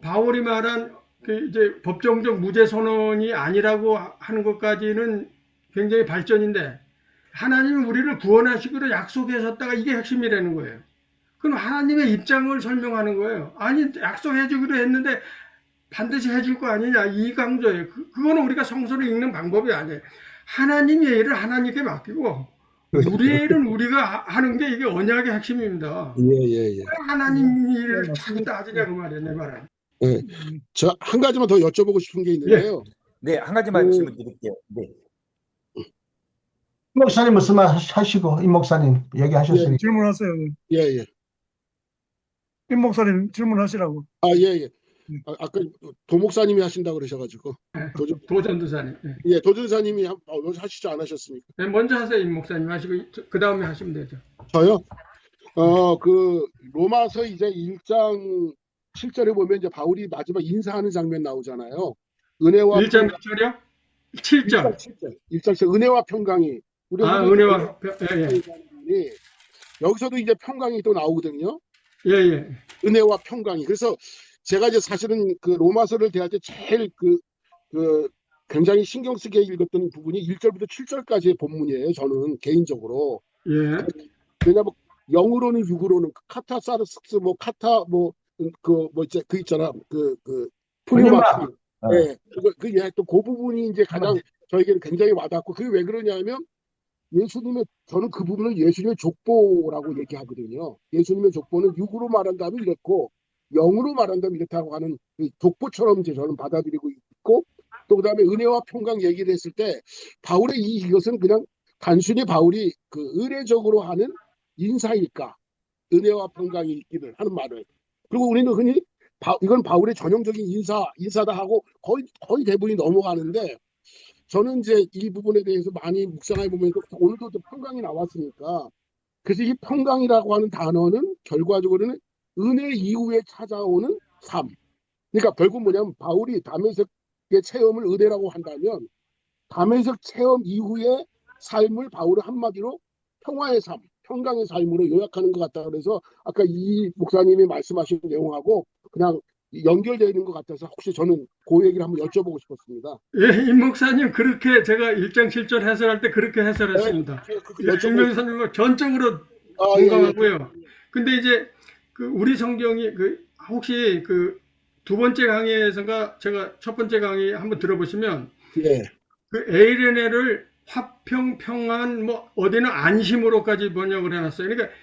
바울이 말한 그 이제 법정적 무죄 선언이 아니라고 하는 것까지는 굉장히 발전인데 하나님이 우리를 구원하시기로 약속하셨다가 이게 핵심이라는 거예요. 그럼 하나님의 입장을 설명하는 거예요. 아니 약속해 주기로 했는데 반드시 해줄 거 아니냐 이 강조예요. 그거는 우리가 성서를 읽는 방법이 아니에요. 하나님의 일을 하나님께 맡기고 우리의 일은 우리가 하는 게 이게 언약의 핵심입니다. 예. 하나님 일을 자꾸 따지냐 그 말이에요, 내 말은. 예. 저 한 가지만 더 여쭤보고 싶은 게 있는데요. 네, 한 가지만 질문 드릴게요. 네. 임 목사님 무슨 말 하시고, 임 목사님 얘기하셨으니까. 질문하세요. 예. 임 목사님 질문하시라고. 예. 아까 도 목사님이 하신다고 그러셔가지고. 도전도사님. 네. 예, 도전사님이 하시지 않으셨습니까? 네, 먼저 하세요, 임 목사님 하시고 그 다음에 하시면 되죠. 저요? 그 로마서 이제 1장 7절에 보면 이제 바울이 마지막 인사하는 장면 나오잖아요. 은혜와 1장 몇 절이요? 7절. 1장 은혜와 평강이 은혜와 예. 여기서도 이제 평강이 또 나오거든요. 예. 은혜와 평강이. 그래서 제가 이제 사실은 그 로마서를 대할 때 제일 그 굉장히 신경 쓰게 읽었던 부분이 1절부터 7절까지의 본문이에요. 저는 개인적으로. 예. 왜냐면 영으로는 육으로는 카타사르스스 뭐 카타 뭐 이제 그 있잖아. 그 푸뉴마티. 예. 또 부분이 이제 가장 저에게는 굉장히 와닿고 그게 왜 그러냐면 저는 그 부분을 예수님의 족보라고 얘기하거든요. 예수님의 족보는 육으로 말한다면 이렇고 영으로 말한다면 이렇다고 하는 그 족보처럼 이제 저는 받아들이고 있고 또 그다음에 은혜와 평강 얘기를 했을 때 바울의 이것은 그냥 단순히 바울이 그 의례적으로 하는 인사일까 은혜와 평강이 있기를 하는 말을 그리고 우리는 흔히 이건 바울의 전형적인 인사다 하고 거의 대부분이 넘어가는데 저는 이제 이 부분에 대해서 많이 묵상해 보면 오늘도 또 평강이 나왔으니까 그래서 이 평강이라고 하는 단어는 결과적으로는 은혜 이후에 찾아오는 삶. 그러니까 결국 뭐냐면 바울이 다메섹의 체험을 은혜라고 한다면 다메섹 체험 이후의 삶을 바울은 한마디로 평화의 삶, 평강의 삶으로 요약하는 것 같다. 그래서 아까 이 목사님이 말씀하신 내용하고 그냥 연결되어 있는 것 같아서 혹시 저는 그 얘기를 한번 여쭤보고 싶었습니다. 예, 임 목사님 그렇게 제가 1장 7절 해설할 때 그렇게 해설했습니다. 임 목사님과 전적으로 공감하고요. 근데 이제 그 우리 성경이 혹시 그 두 번째 강의에서가 제가 첫 번째 강의 한번 들어보시면 그 에이레네를 화평, 평안, 뭐 어디는 안심으로까지 번역을 해놨어요. 그러니까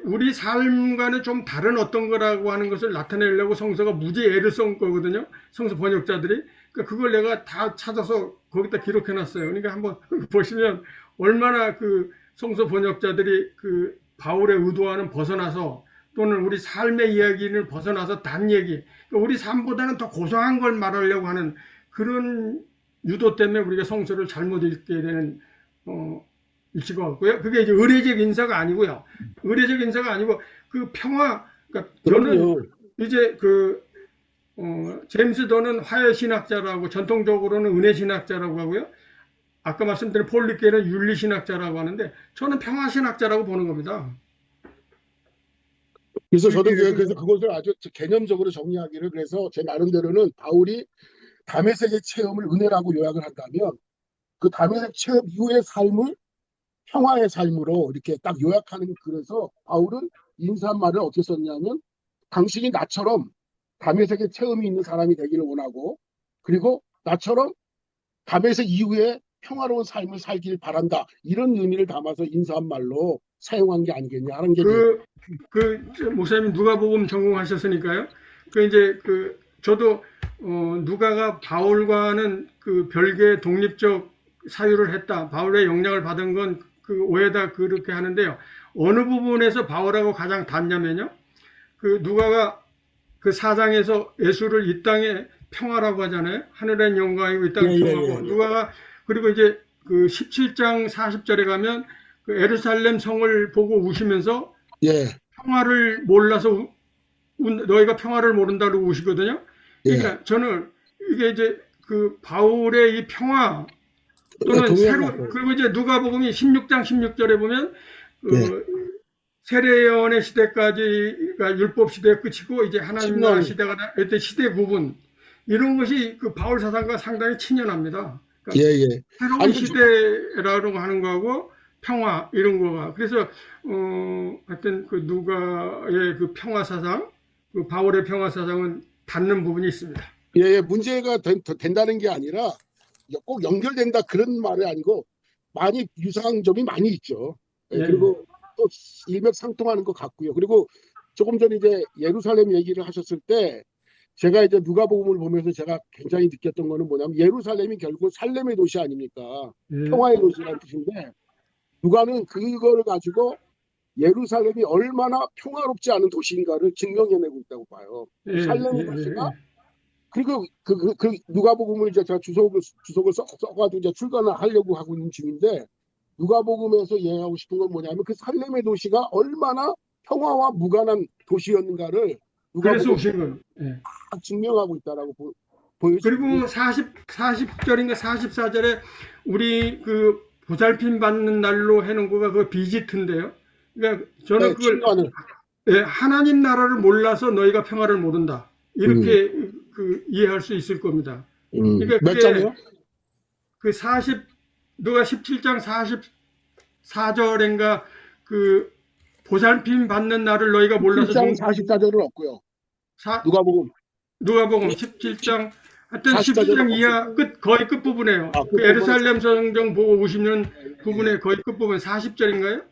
우리 삶과는 좀 다른 어떤 거라고 하는 것을 나타내려고 성서가 무지 애를 쓴 거거든요. 성서 번역자들이. 그러니까 그걸 내가 다 찾아서 거기다 기록해놨어요. 그러니까 한번 보시면 얼마나 그 성서 번역자들이 그 바울의 의도와는 벗어나서 또는 우리 삶의 이야기를 벗어나서 단 얘기, 그러니까 우리 삶보다는 더 고상한 걸 말하려고 하는 그런 유도 때문에 우리가 성서를 잘못 읽게 되는 일치가 없고요. 그게 이제 의례적 인사가 아니고요. 의례적 인사가 아니고 그 평화. 그러니까 저는 이제 제임스 더는 화해 신학자라고 전통적으로는 은혜 신학자라고 하고요. 아까 말씀드린 폴 리케는 윤리 신학자라고 하는데 저는 평화 신학자라고 보는 겁니다. 그래서 저도 그래서 그것을 아주 개념적으로 정리하기를 그래서 제 나름대로는 바울이 다메섹의 체험을 은혜라고 요약을 한다면 그 다메섹 체험 이후의 삶을 평화의 삶으로 이렇게 딱 요약하는 그래서 바울은 인사한 말을 어떻게 썼냐면 당신이 나처럼 다메섹의 체험이 있는 사람이 되기를 원하고 그리고 나처럼 다메섹 이후에 평화로운 삶을 살길 바란다 이런 의미를 담아서 인사한 말로 사용한 게 아니겠냐 하는 게 목사님 누가복음 전공하셨으니까요. 저도 누가가 바울과는 그 별개의 독립적 사유를 했다. 바울의 영향을 받은 건 그 오해다 그렇게 하는데요. 어느 부분에서 바울하고 가장 닿냐면요. 그 누가가 그 4장에서 예수를 이 땅에 평화라고 하잖아요. 하늘엔 영광이고 이 땅에 평화고. 누가가 그리고 이제 그 17장 40절에 가면 그 예루살렘 성을 보고 우시면서 평화를 몰라서 너희가 평화를 모른다고 우시거든요. 그러니까 저는 이게 이제 그 바울의 이 평화 또는 동의한 것 같아요. 그리고 이제 누가복음이 16장 16절에 보면 네. 세례요한의 시대까지가 율법 시대의 끝이고 이제 하나님 나라 10년. 시대가 이때 시대 구분 이런 것이 그 바울 사상과 상당히 친연합니다. 예, 그러니까 예. 새로운 아니, 시대라고 하는 거하고 평화 이런 거가 그래서 하여튼 그 누가의 그 평화 사상, 그 바울의 평화 사상은 닿는 부분이 있습니다. 예, 예. 문제가 된다는 게 아니라 꼭 연결된다 그런 말이 아니고 많이 유사한 점이 많이 있죠. 예, 예, 그리고 또 일맥상통하는 것 같고요. 그리고 조금 전에 이제 예루살렘 얘기를 하셨을 때 제가 이제 누가복음을 보면서 제가 굉장히 느꼈던 거는 뭐냐면 예루살렘이 결국 살렘의 도시 아닙니까? 예. 평화의 도시라는 뜻인데 누가는 그거를 가지고 예루살렘이 얼마나 평화롭지 않은 도시인가를 증명해내고 있다고 봐요. 예, 살렘의 예, 도시가 예. 그리고 그 누가복음을 이제 제가 주석을 써가지고 이제 출간을 하려고 하고 있는 중인데 누가복음에서 이해하고 싶은 건 뭐냐면 그 살렘의 도시가 얼마나 평화와 무관한 도시였는가를 그래서 누가복음이 오신 건. 예. 증명하고 있다라고 보여지고 그리고 40절인가 44절에 우리 그 보살핌 받는 날로 해놓은 거가 그 비지트인데요. 그러니까 저는 네, 그걸 친구하는 예, 하나님 나라를 몰라서 너희가 평화를 모른다. 이렇게 그 이해할 수 있을 겁니다. 그러니까 몇 그게 장이요? 그 누가 17장 44절인가 그 보살핌 받는 날을 너희가 몰라서 1장 44절은 없고요. 누가복음 17장 하여튼 44절은 17장 이하 거의 끝부분에요. 아, 그 에루살렘 성경 보고 오시는 부분의 거의 끝부분 40절인가요?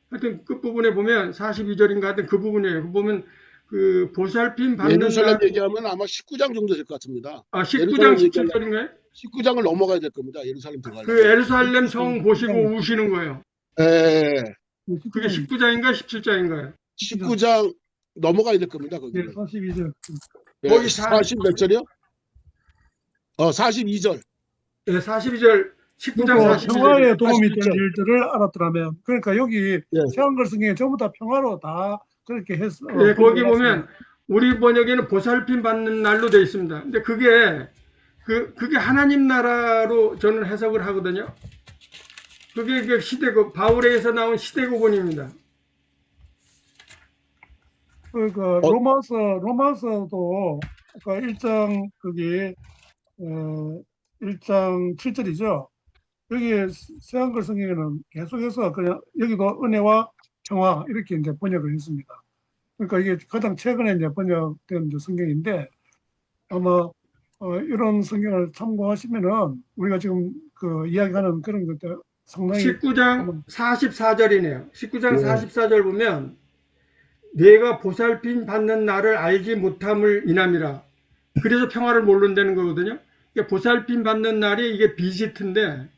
하여튼 끝부분에 보면 42절인가 하여튼 그 부분이에요. 그 보면 그 보살핌 받는 예루살렘 날 얘기하면 아마 19장 정도 될 것 같습니다. 19장 예루살렘 얘기하면 17절인가요? 19장을 넘어가야 될 겁니다. 예루살렘 들어가려면. 그 에루살렘 성 보시고 우시는 거예요. 예, 그게 19장인가 17장인가요? 19장 넘어가야 될 겁니다. 예, 거기는. 42절. 예, 거기 40 몇 절이요? 42절. 예, 42절 19장 그리고 42절. 평화에 도움이 될 41절. 일들을 알았더라면 그러니까 여기 예. 새한글 성경에 전부 다 평화로 다 그렇게 했어. 예, 거기 보면 우리 번역에는 보살핌 받는 날로 되어 있습니다. 근데 그게 하나님 나라로 저는 해석을 하거든요. 그게 그 시대고 바울에서 나온 시대구분입니다. 그러니까 로마서도 아까 1장 거기 1장 7절이죠. 여기 새한글 성경에는 계속해서 그냥 여기도 은혜와 평화 이렇게 이제 번역을 했습니다. 그러니까 이게 가장 최근에 이제 번역된 이제 성경인데 아마 이런 성경을 참고하시면은 우리가 지금 그 이야기하는 그런 것들 상당히 19장 44절이네요. 19장 예. 44절 보면 내가 보살핌 받는 나를 알지 못함을 인함이라. 그래서 평화를 모른다는 거거든요. 그러니까 보살핌 받는 날이 이게 비지트인데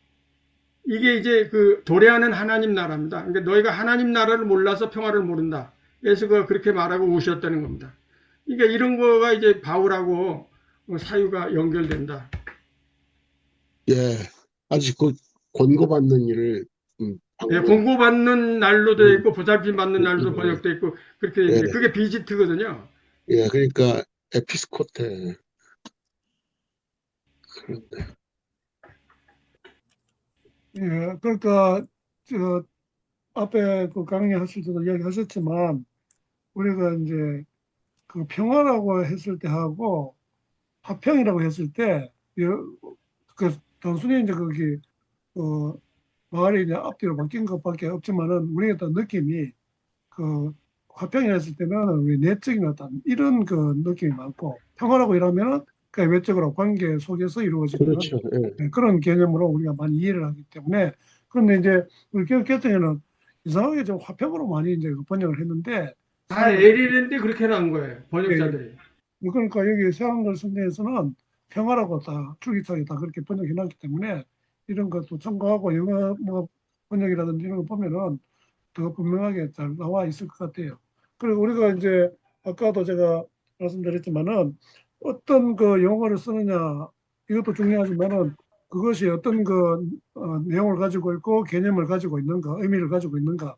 이게 이제 그 도래하는 하나님 나라입니다. 그러니까 너희가 하나님 나라를 몰라서 평화를 모른다. 예수가 그렇게 말하고 오셨다는 겁니다. 그러니까 이런 거가 이제 바울하고 사유가 연결된다. 예. 아직 그 권고받는 일을 예, 공고받는 날로 되어 있고 보살핌 받는 날도 번역되어 있고 그렇게 이제 예. 그게 비지트거든요. 예, 그러니까 에피스코테. 그런데 예, 그러니까 저 앞에 그 강의하실 때도 이야기하셨지만 우리가 이제 그 평화라고 했을 때 하고 화평이라고 했을 때 그 단순히 이제 거기 말이 이제 앞뒤로 바뀐 것밖에 없지만은 우리가 또 느낌이 그 화평이라 했을 때는 우리 내적인 어떤 이런 그 느낌이 많고 평화라고 이러면은 그 외적으로 관계 속에서 이루어지는 그렇죠. 예. 그런 개념으로 우리가 많이 이해를 하기 때문에 그런데 이제 우리 교육개정에는 이상하게 좀 화평으로 많이 이제 번역을 했는데 다 에리랜드 그렇게 나온 거예요. 번역자들이. 그러니까 여기 새한글 성경에서는 평화라고 다 줄기차게 다 그렇게 번역해놨기 때문에 이런 것도 참고하고 영어 뭐 번역이라든지 이런 거 보면은 더 분명하게 잘 나와 있을 것 같아요. 그리고 우리가 이제 아까도 제가 말씀드렸지만은 어떤 그 용어를 쓰느냐 이것도 중요하지만은 그것이 어떤 그 내용을 가지고 있고 개념을 가지고 있는가 의미를 가지고 있는가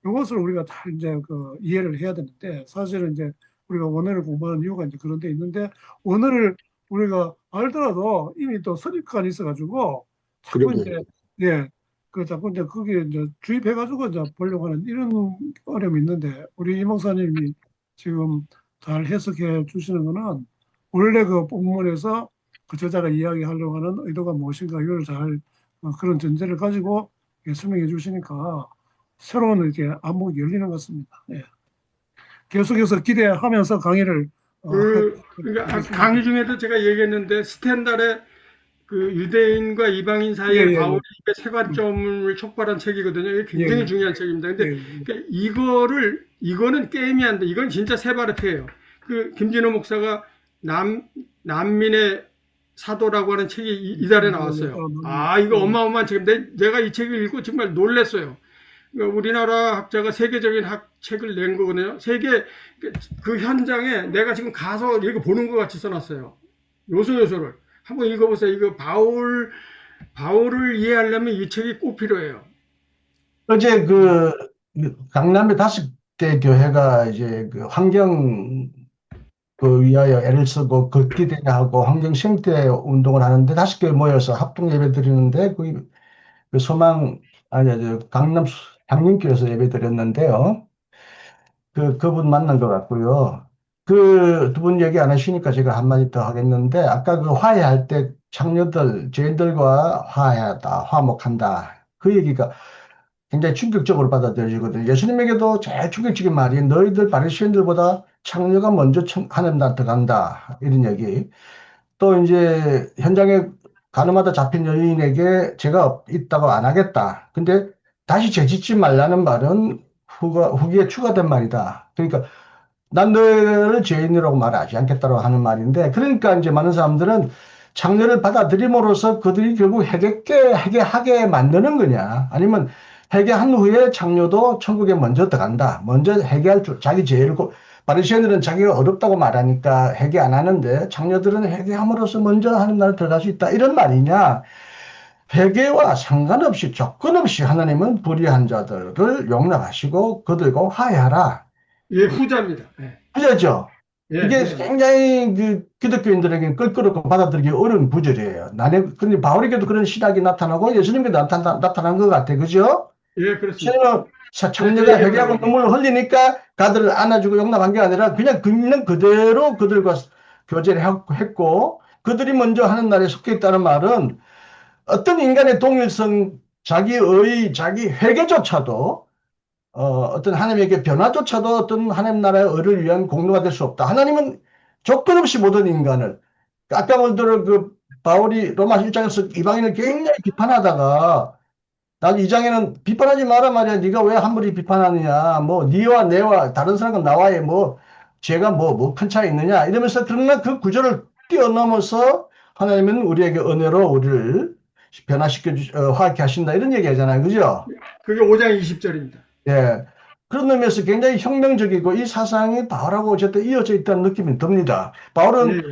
이것을 우리가 잘 이제 그 이해를 해야 되는데 사실은 이제 우리가 원어를 공부하는 이유가 이제 그런 데 있는데 원어를 우리가 알더라도 이미 또 선입관이 있어가지고 자꾸 그러게. 이제 예, 그 자꾸 이제 거기에 이제 주입해가지고 이제 보려고 하는 이런 어려움이 있는데 우리 이 목사님이 지금 잘 해석해 주시는 거는 원래 그 본문에서 그 저자가 이야기하려고 하는 의도가 무엇인가 이걸 잘 그런 전제를 가지고 설명해 주시니까 새로운 이렇게 안목이 열리는 것 같습니다. 예. 계속해서 기대하면서 강의를 그러니까 하겠습니다. 강의 중에도 제가 얘기했는데 스탠달의 그 유대인과 이방인 사이의 예, 예, 바울의 예. 세관점을 촉발한 책이거든요. 이게 예, 굉장히 예. 중요한 책입니다. 근데 예, 예. 그러니까 이거는 게임이 안 돼. 이건 진짜 세바르페예요. 그 김진호 목사가 난민의 사도라고 하는 책이 이달에 나왔어요. 이거 어마어마한 책인데 내가 이 책을 읽고 정말 놀랐어요. 그러니까 우리나라 학자가 세계적인 책을 낸 거거든요. 세계 그 현장에 내가 지금 가서 이거 보는 것 같이 써놨어요. 요소요소를 한번 읽어보세요. 이거 바울을 이해하려면 이 책이 꼭 필요해요. 어제 강남의 5개 교회가 이제 그 환경 위하여 애를 쓰고 걷기 대회하고 환경 생태 운동을 하는데 5개 모여서 합동 예배 드리는데 그 강남 향림교에서 예배 드렸는데요. 그분 만난 것 같고요. 그 두 분 얘기 안 하시니까 제가 한마디 더 하겠는데, 아까 그 화해할 때 죄인들과 화해하다, 화목한다. 그 얘기가 굉장히 충격적으로 받아들여지거든요. 예수님에게도 제일 충격적인 말이 너희들 바리새인들보다 창녀가 먼저 하나님 나라 들어간다. 이런 얘기. 또 이제 현장에 가늠하다 잡힌 여인에게 죄가 있다고 안 하겠다. 근데 다시 죄짓지 말라는 말은 후기에 추가된 말이다. 그러니까 난 너를 죄인이라고 말하지 않겠다고 하는 말인데, 그러니까 이제 많은 사람들은 창녀를 받아들임으로써 그들이 결국 회개하게 만드는 거냐, 아니면 회개한 후에 창녀도 천국에 먼저 들어간다. 먼저 회개할 줄, 자기 죄를, 바리새인들은 자기가 어렵다고 말하니까 회개 안 하는데 창녀들은 회개함으로써 먼저 하는 나라에 들어갈 수 있다. 이런 말이냐? 회개와 상관없이 조건 없이 하나님은 불의한 자들을 용납하시고 그들과 화해하라. 예, 후자입니다. 예. 그죠? 예, 이게 예. 굉장히 기독교인들에게 껄끄럽고 받아들이기 어려운 구절이에요. 근데 바울에게도 그런 시각이 나타나고 예수님께도 나타난 것 같아. 그죠? 예, 그렇습니다. 예수님은 창녀가 회개하고 눈물을 흘리니까 가들을 안아주고 용납한 게 아니라 그냥 있는 그대로 그들과 교제를 했고, 그들이 먼저 하는 날에 속해 있다는 말은 어떤 인간의 동일성, 자기 회개조차도 어떤 하나님에게 변화조차도 어떤 하나님 나라의 의를 위한 공로가 될 수 없다. 하나님은 조건 없이 모든 인간을, 아까 말대로 바울이 로마 1장에서 이방인을 굉장히 비판하다가 난 2장에는 비판하지 마라 말이야. 네가 왜 함부로 비판하느냐. 뭐 네와 내와 다른 사람과 나와의 뭐 죄가 뭐 큰 차이 있느냐 이러면서, 그러나 그 구절을 뛰어넘어서 하나님은 우리에게 은혜로 우리를 화합케 하신다 이런 얘기 하잖아요. 그죠? 그게 5장 20절입니다. 예. 그런 의미에서 굉장히 혁명적이고 이 사상이 바울하고 어쨌든 이어져 있다는 느낌이 듭니다. 바울은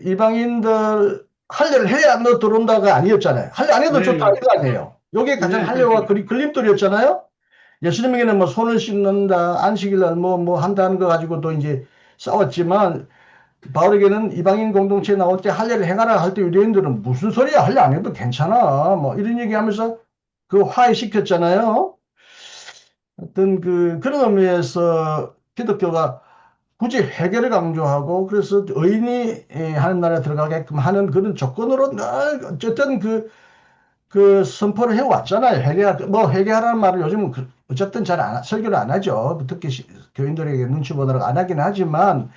이방인들 할례를 해야 너 들어온다가 아니었잖아요. 할례 안 해도 좋다 이거 아니에요. 이게 가장 할례와 걸림돌이었잖아요. 예수님에게는 뭐 손을 씻는다, 안식일날 뭐 한다는 거 가지고도 이제 싸웠지만, 바울에게는 이방인 공동체에 나올 때 할례를 행하라 할 때 유대인들은 무슨 소리야, 할례 안 해도 괜찮아 뭐 이런 얘기하면서 화해시켰잖아요. 어떤 그런 의미에서 기독교가 굳이 회개를 강조하고, 그래서 의인이 하는 나라에 들어가게끔 하는 그런 조건으로 늘 어쨌든 선포를 해왔잖아요. 회개하라는 말을 요즘은 어쨌든 설교를 안 하죠. 특히 교인들에게 눈치 보느라고 안 하긴 하지만,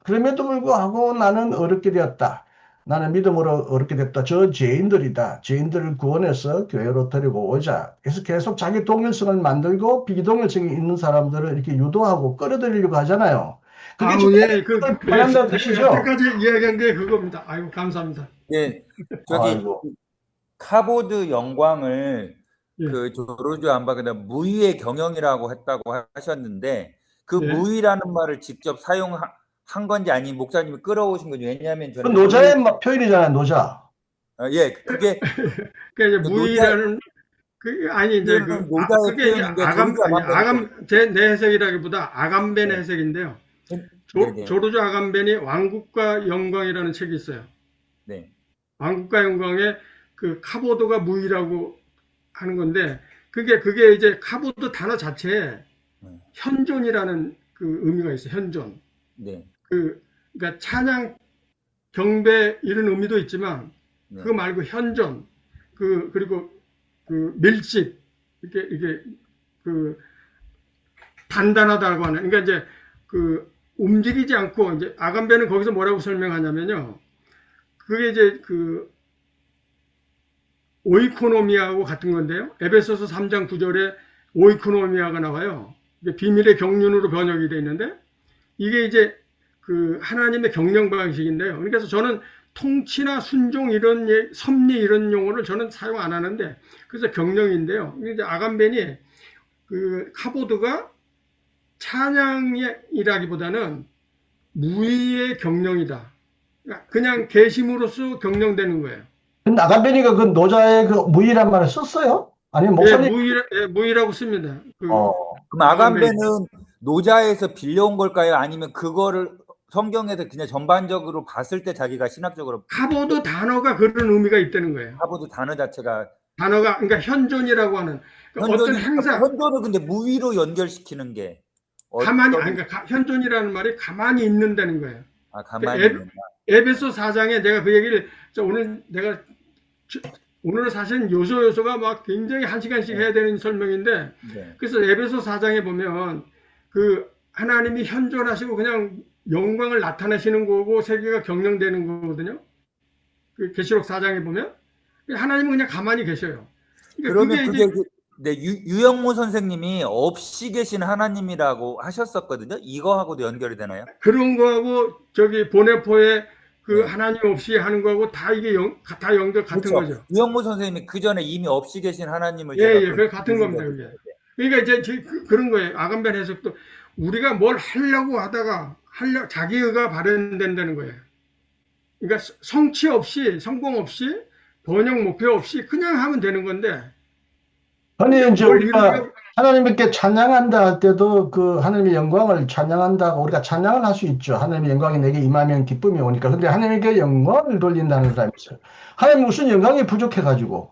그럼에도 불구하고 나는 어렵게 되었다. 나는 믿음으로 어렵게 됐다. 저 죄인들이다. 죄인들을 구원해서 교회로 데리고 오자. 그래서 계속 자기 동일성을 만들고 비동일성이 있는 사람들을 이렇게 유도하고 끌어들이려고 하잖아요. 그게 지금 바란다는 뜻이죠. 여태까지 이야기한 게 그겁니다. 아이고, 감사합니다. 예, 저기 카보드 영광을 예. 조르주 안바그다 무의의 경영이라고 했다고 하셨는데, 그 무의라는 말을 직접 사용한 건지 아니면 목사님이 끌어오신 건지. 왜냐하면 저는 노자의 표현이잖아요. 노자. 예, 그게 그러니까 무의라는 아니 이제 그게 내 해석이라기보다 아감벤 해석인데요. 네네. 조르주 아간벤이 왕국과 영광이라는 책이 있어요. 네. 왕국과 영광에 그 카보드가 무의라고 하는 건데 그게 이제 카보드 단어 자체에 현존이라는 그 의미가 있어요. 현존. 네. 그러니까 찬양, 경배 이런 의미도 있지만 네. 그거 말고 현존, 그리고 그 밀집 이게 그 단단하다고 하는. 그러니까 이제 그 움직이지 않고 이제 아간베는 거기서 뭐라고 설명하냐면요. 그게 이제 그 오이코노미아하고 같은 건데요. 에베소서 3장 9절에 오이코노미아가 나와요. 비밀의 경륜으로 번역이 되어 있는데 이게 이제 그 하나님의 경영 방식인데요. 그래서 저는 통치나 순종 이런 섭리 이런 용어를 저는 사용 안 하는데 그래서 경영인데요. 이제 아간벤이 그 카보드가 찬양이라기보다는 무의의 경영이다. 그냥 계심으로써 경영되는 거예요. 근데 아간베니가 그 노자의 그 무의란 말을 썼어요? 아니면 예, 목사님? 무의라고 씁니다. 어, 그럼 아간베는 노자에서 빌려온 걸까요? 아니면 그거를 성경에서 그냥 전반적으로 봤을 때 자기가 신학적으로 카보드 단어가 그런 의미가 있다는 거예요. 카보드 단어 자체가 단어가 그러니까 현존이라고 하는 그러니까 어떤 행사 현존을 근데 무위로 연결시키는 게 가만히 그러니까 현존이라는 말이 가만히 있는다는 거예요. 가만히 그러니까 에베소 4장에 내가 그 얘기를 오늘은 사실은 요소가 막 굉장히 한 시간씩 해야 되는 설명인데 네. 그래서 에베소 4장에 보면 그 하나님이 현존하시고 그냥 영광을 나타내시는 거고 세계가 경영되는 거거든요. 그 계시록 4장에 보면 하나님은 그냥 가만히 계셔요. 그러니까 그러면 그게 네, 유영모 선생님이 없이 계신 하나님이라고 하셨었거든요. 이거하고도 연결이 되나요? 그런 거하고 저기 보네포의 그 네. 하나님 없이 하는 거하고 다 이게 다 연결 같은 그렇죠. 거죠. 유영모 선생님이 그 전에 이미 없이 계신 하나님을 그 같은 겁니다. 그게. 그러니까 이제 그런 거예요. 아간벤 해석도 우리가 뭘 하려고 하다가 자기 의가 발현된다는 거예요. 그러니까 성취 없이 성공 없이 번영 목표 없이 그냥 하면 되는 건데. 아니 이제 우리가 하나님께 찬양한다 할 때도 그 하나님의 영광을 찬양한다고 우리가 찬양을 할 수 있죠. 하나님의 영광이 내게 임하면 기쁨이 오니까. 근데 하나님께 영광을 돌린다는 사람이 있어요. 하나님 무슨 영광이 부족해가지고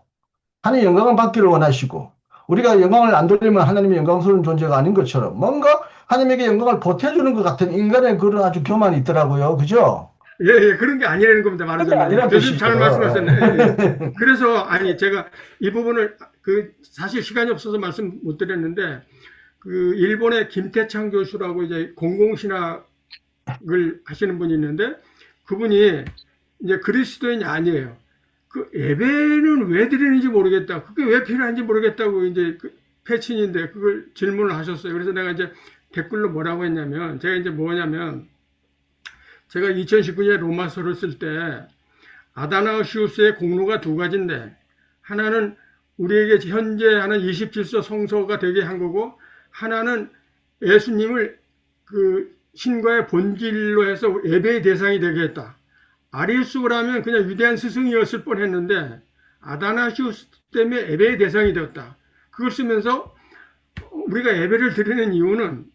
하나님 영광을 받기를 원하시고 우리가 영광을 안 돌리면 하나님의 영광스러운 존재가 아닌 것처럼 뭔가 하나님에게 영광을 보태주는 것 같은 인간의 그런 아주 교만이 있더라고요. 그죠? 예, 그런 게 아니라는 겁니다. 말하자면. 교수님 잘 말씀하셨네. 그래서 제가 이 부분을 사실 시간이 없어서 말씀 못 드렸는데 그 일본의 김태창 교수라고 이제 공공신학을 하시는 분이 있는데 그분이 이제 그리스도인이 아니에요. 그 예배는 왜 드리는지 모르겠다. 그게 왜 필요한지 모르겠다고 이제 패친인데 그걸 질문을 하셨어요. 그래서 내가 이제 댓글로 뭐라고 했냐면 제가 이제 제가 2019년에 로마서를 쓸 때 아다나우시우스의 공로가 두 가지인데 하나는 우리에게 현재 하는 27서 성서가 되게 한 거고 하나는 예수님을 그 신과의 본질로 해서 예배의 대상이 되게 했다. 아리우스라면 그냥 위대한 스승이었을 뻔했는데 아다나시우스 때문에 예배의 대상이 되었다. 그걸 쓰면서 우리가 예배를 드리는 이유는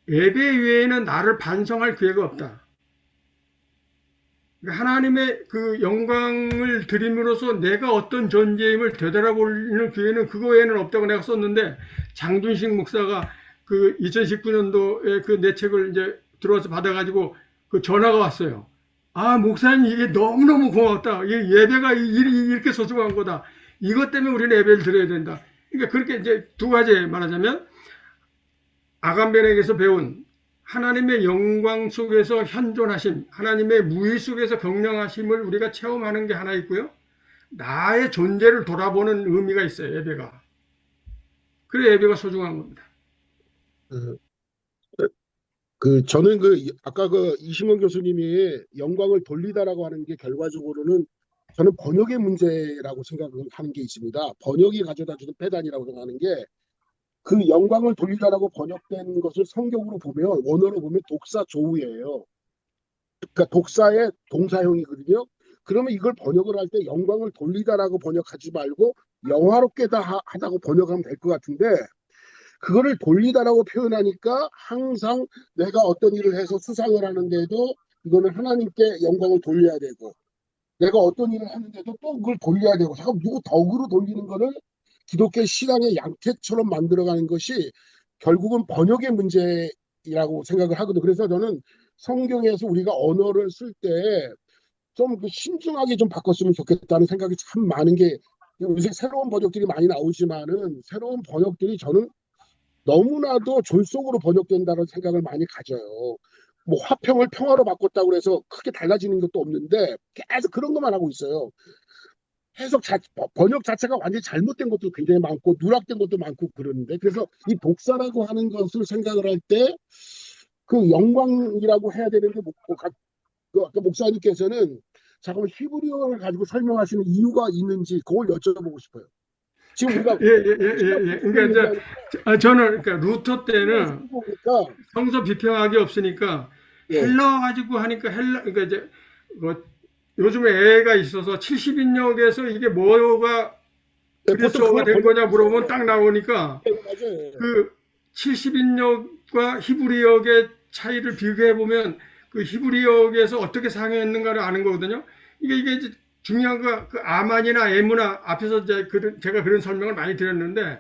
예배 외에는 나를 반성할 기회가 없다. 하나님의 그 영광을 드림으로써 내가 어떤 존재임을 되돌아보는 기회는 그거 외에는 없다고 내가 썼는데 장준식 목사가 그 2019년도에 그 내 책을 이제 들어와서 받아가지고 그 전화가 왔어요. 아, 목사님 이게 너무너무 고맙다. 예배가 이렇게 소중한 거다. 이것 때문에 우리는 예배를 드려야 된다. 그러니까 그렇게 이제 두 가지 말하자면 아간벤에게서 배운 하나님의 영광 속에서 현존하심, 하나님의 무의 속에서 경영하심을 우리가 체험하는 게 하나 있고요. 나의 존재를 돌아보는 의미가 있어요, 예배가. 그래 예배가 소중한 겁니다. 저는 아까 이심원 교수님이 영광을 돌리다라고 하는 게 결과적으로는 저는 번역의 문제라고 생각하는 게 있습니다. 번역이 가져다 주는 패단이라고 생각하는 게 그 영광을 돌리다라고 번역된 것을 성경으로 보면 원어로 보면 독사 조우예요. 그러니까 독사의 동사형이거든요. 그러면 이걸 번역을 할 때 영광을 돌리다라고 번역하지 말고 영화롭게다 하다고 번역하면 될 것 같은데 그거를 돌리다라고 표현하니까 항상 내가 어떤 일을 해서 수상을 하는데도 이거는 하나님께 영광을 돌려야 되고, 내가 어떤 일을 하는데도 또 그걸 돌려야 되고, 자꾸 누구 덕으로 돌리는 거를 기독교 신앙의 양태처럼 만들어가는 것이 결국은 번역의 문제라고 생각을 하거든요. 그래서 저는 성경에서 우리가 언어를 쓸 때 좀 신중하게 좀 바꿨으면 좋겠다는 생각이 참 많은 게, 요새 새로운 번역들이 많이 나오지만은 새로운 번역들이 저는 너무나도 졸속으로 번역된다는 생각을 많이 가져요. 뭐 화평을 평화로 바꿨다고 해서 크게 달라지는 것도 없는데 계속 그런 것만 하고 있어요. 번역 자체가 완전히 잘못된 것도 굉장히 많고 누락된 것도 많고 그러는데, 그래서 이 독사라고 하는 것을 생각을 할 때 그 영광이라고 해야 되는데, 아까 목사님께서는 잠깐만 히브리어를 가지고 설명하시는 이유가 있는지 그걸 여쭤보고 싶어요. 지금 우리가 그러니까 이제 저는 그러니까 루터 때는 보니까 성서 비평학이 없으니까 예, 헬라어 가지고 하니까 그러니까 이제 뭐 요즘에 애가 있어서 70인역에서 이게 뭐가 보통 그리스어가 된 거냐 물어보면 딱 나오니까 맞아요. 그 70인역과 히브리역의 차이를 비교해 보면 그 히브리역에서 어떻게 상해했는가를 아는 거거든요. 이게 이제 중요한 거 그 아만이나 에무나 앞에서 제가 그런 설명을 많이 드렸는데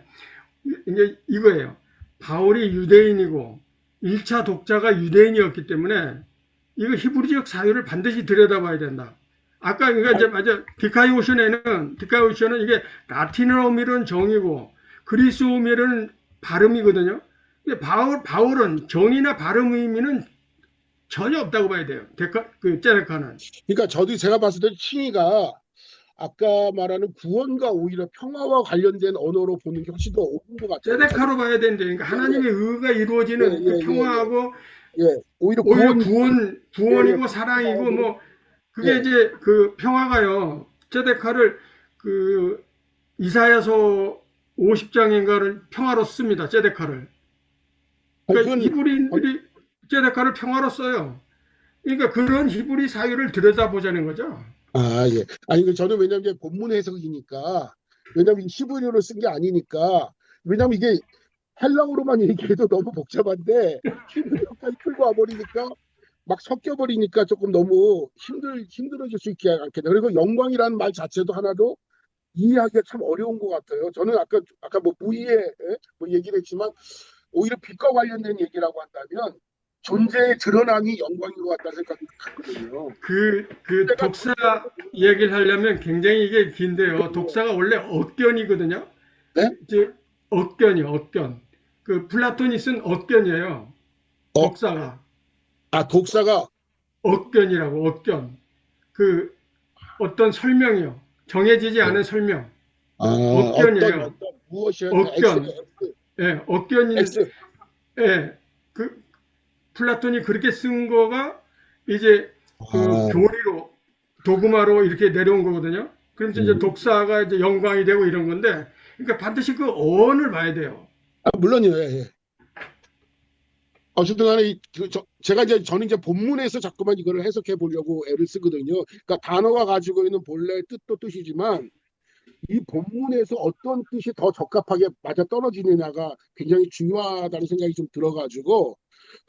이제 이거예요. 바울이 유대인이고 1차 독자가 유대인이었기 때문에 이거 히브리적 사유를 반드시 들여다봐야 된다. 아까 그러니까 이제 맞아 디카이오션은 이게 라틴어로 미는 정이고 그리스어로 미는 발음이거든요. 근데 바울은 정이나 발음 의미는 전혀 없다고 봐야 돼요. 제데카는. 그러니까 제가 봤을 때 칭의가 아까 말하는 구원과 오히려 평화와 관련된 언어로 보는 게 훨씬 더 옳은 것 같아요. 제데카로 봐야 되는데, 그러니까 하나님의 의가 이루어지는 그 평화하고 오히려 구원이고 사랑이고 뭐 그게 이제 그 평화가요. 제데카를 그 이사야서 50장인가를 평화로 씁니다. 제데카를. 그러니까 히브리인들이 제데카를 평화로 써요. 그러니까 그런 히브리 사유를 들여다보자는 거죠. 예. 아니, 저는 왜냐면 이제 본문 해석이니까, 왜냐면 히브리어를 쓴 게 아니니까, 왜냐면 이게 헬라어로만 얘기해도 너무 복잡한데, 히브리어까지 풀고 와버리니까, 막 섞여버리니까 조금 너무 힘들어질 수 있게 않겠네. 그리고 영광이라는 말 자체도 하나도 이해하기가 참 어려운 것 같아요. 저는 아까 뭐 무의에 뭐 얘기를 했지만, 오히려 빛과 관련된 얘기라고 한다면, 존재의 드러남이 영광인 것 같다는 생각이 들거든요. 그 독사 얘기를 하려면 굉장히 이게 긴데요. 독사가 원래 억견이거든요. 네? 이제 억견이요, 억견. 그 플라톤이 쓴 억견이에요. 독사가. 독사가 억견이라고, 억견. 그 어떤 설명이요. 정해지지 않은 설명. 억견이에요. 어떤 무엇이요? 억견. 예, 억견인. X. 예, 그 플라톤이 그렇게 쓴 거가 이제 그 교리로 도그마로 이렇게 내려온 거거든요. 그러면서 이제 독사가 이제 영광이 되고 이런 건데, 그러니까 반드시 그 어원을 봐야 돼요. 물론이요. 예. 어쨌든 간에 저는 이제 본문에서 자꾸만 이거를 해석해 보려고 애를 쓰거든요. 그러니까 단어가 가지고 있는 본래 뜻도 뜻이지만 이 본문에서 어떤 뜻이 더 적합하게 맞아 떨어지느냐가 굉장히 중요하다는 생각이 좀 들어가지고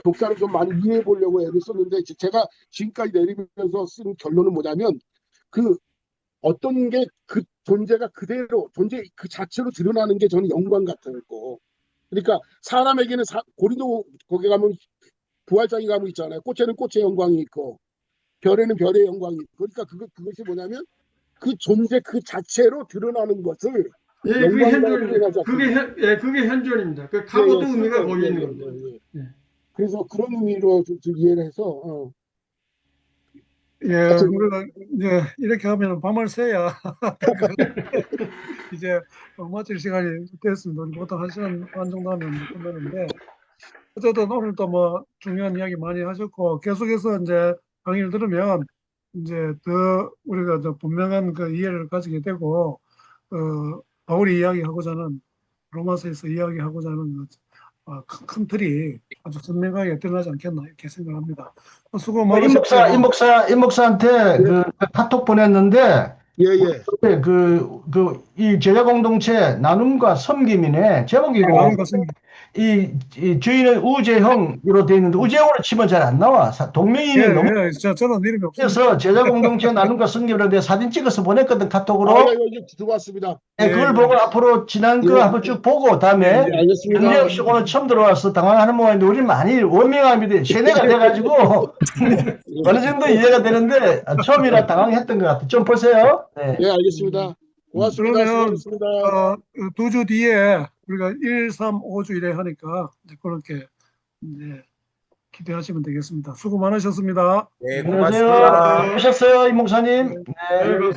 독사를 좀 많이 이해해 보려고 애를 썼는데, 제가 지금까지 내리면서 쓴 결론은 뭐냐면, 그 어떤 게 그 존재가 그대로 존재 그 자체로 드러나는 게 저는 영광 같았고, 그러니까 사람에게는 고린도 거기 가면 부활장에 가면 있잖아요. 꽃에는 꽃의 영광이 있고 별에는 별의 영광이 있고, 그러니까 그것이 뭐냐면 그 존재 그 자체로 드러나는 것을 영광이라고 표현하지 않습니까? 그게 현존입니다. 그 타고도 의미가 거기 있는 겁니다. 그래서 그런 의미로 좀 이해를 해서 우리가 이제 이렇게 하면 밤을 새야 이제 마칠 시간이 됐습니다. 우리 보통 1시간 반 정도 하면 끝나는데, 어쨌든 오늘도 뭐 중요한 이야기 많이 하셨고, 계속해서 이제 강의를 들으면 이제 더 우리가 더 분명한 그 이해를 가지게 되고, 바울이 이야기하고자 하는, 로마서에서 이야기하고자 하는 큰 틀이 아주 선명하게 드러나지 않겠나 이렇게 생각합니다. 수고 많으셨고요. 임 목사한테 그 카톡 보냈는데 예, 예. 네, 이 제자 공동체 나눔과 섬김이네. 제목이 나는 것입니다. 이 주인은 우재형으로 되어 있는데 우재형으로 치면 잘 안 나와. 동명이인이 너무 저는 이름이 없습니다. 그래서 제자 공동체 나눔과 섬김을 내가 사진 찍어서 보냈거든 카톡으로. 이거 들어왔습니다. 네, 그걸 보고 앞으로 지난 거 예. 한번 쭉 보고 다음에 예, 알겠습니다. 문제 없이 오늘 처음 들어와서 당황하는 모양인데 우리 많이 원명합니다. 세대가 돼가지고 어느 정도 이해가 되는데 처음이라 당황했던 것 같아요. 좀 보세요. 네. 예, 알겠습니다. 고맙습니다. 그러면 수고하셨습니다. 2주 뒤에 우리가 1, 3, 5주 이래 하니까 이제 그렇게 이제 기대하시면 되겠습니다. 수고 많으셨습니다. 네, 안녕하세요. 고맙습니다. 오셨어요, 이 목사님. 네. 네, 감사합니다.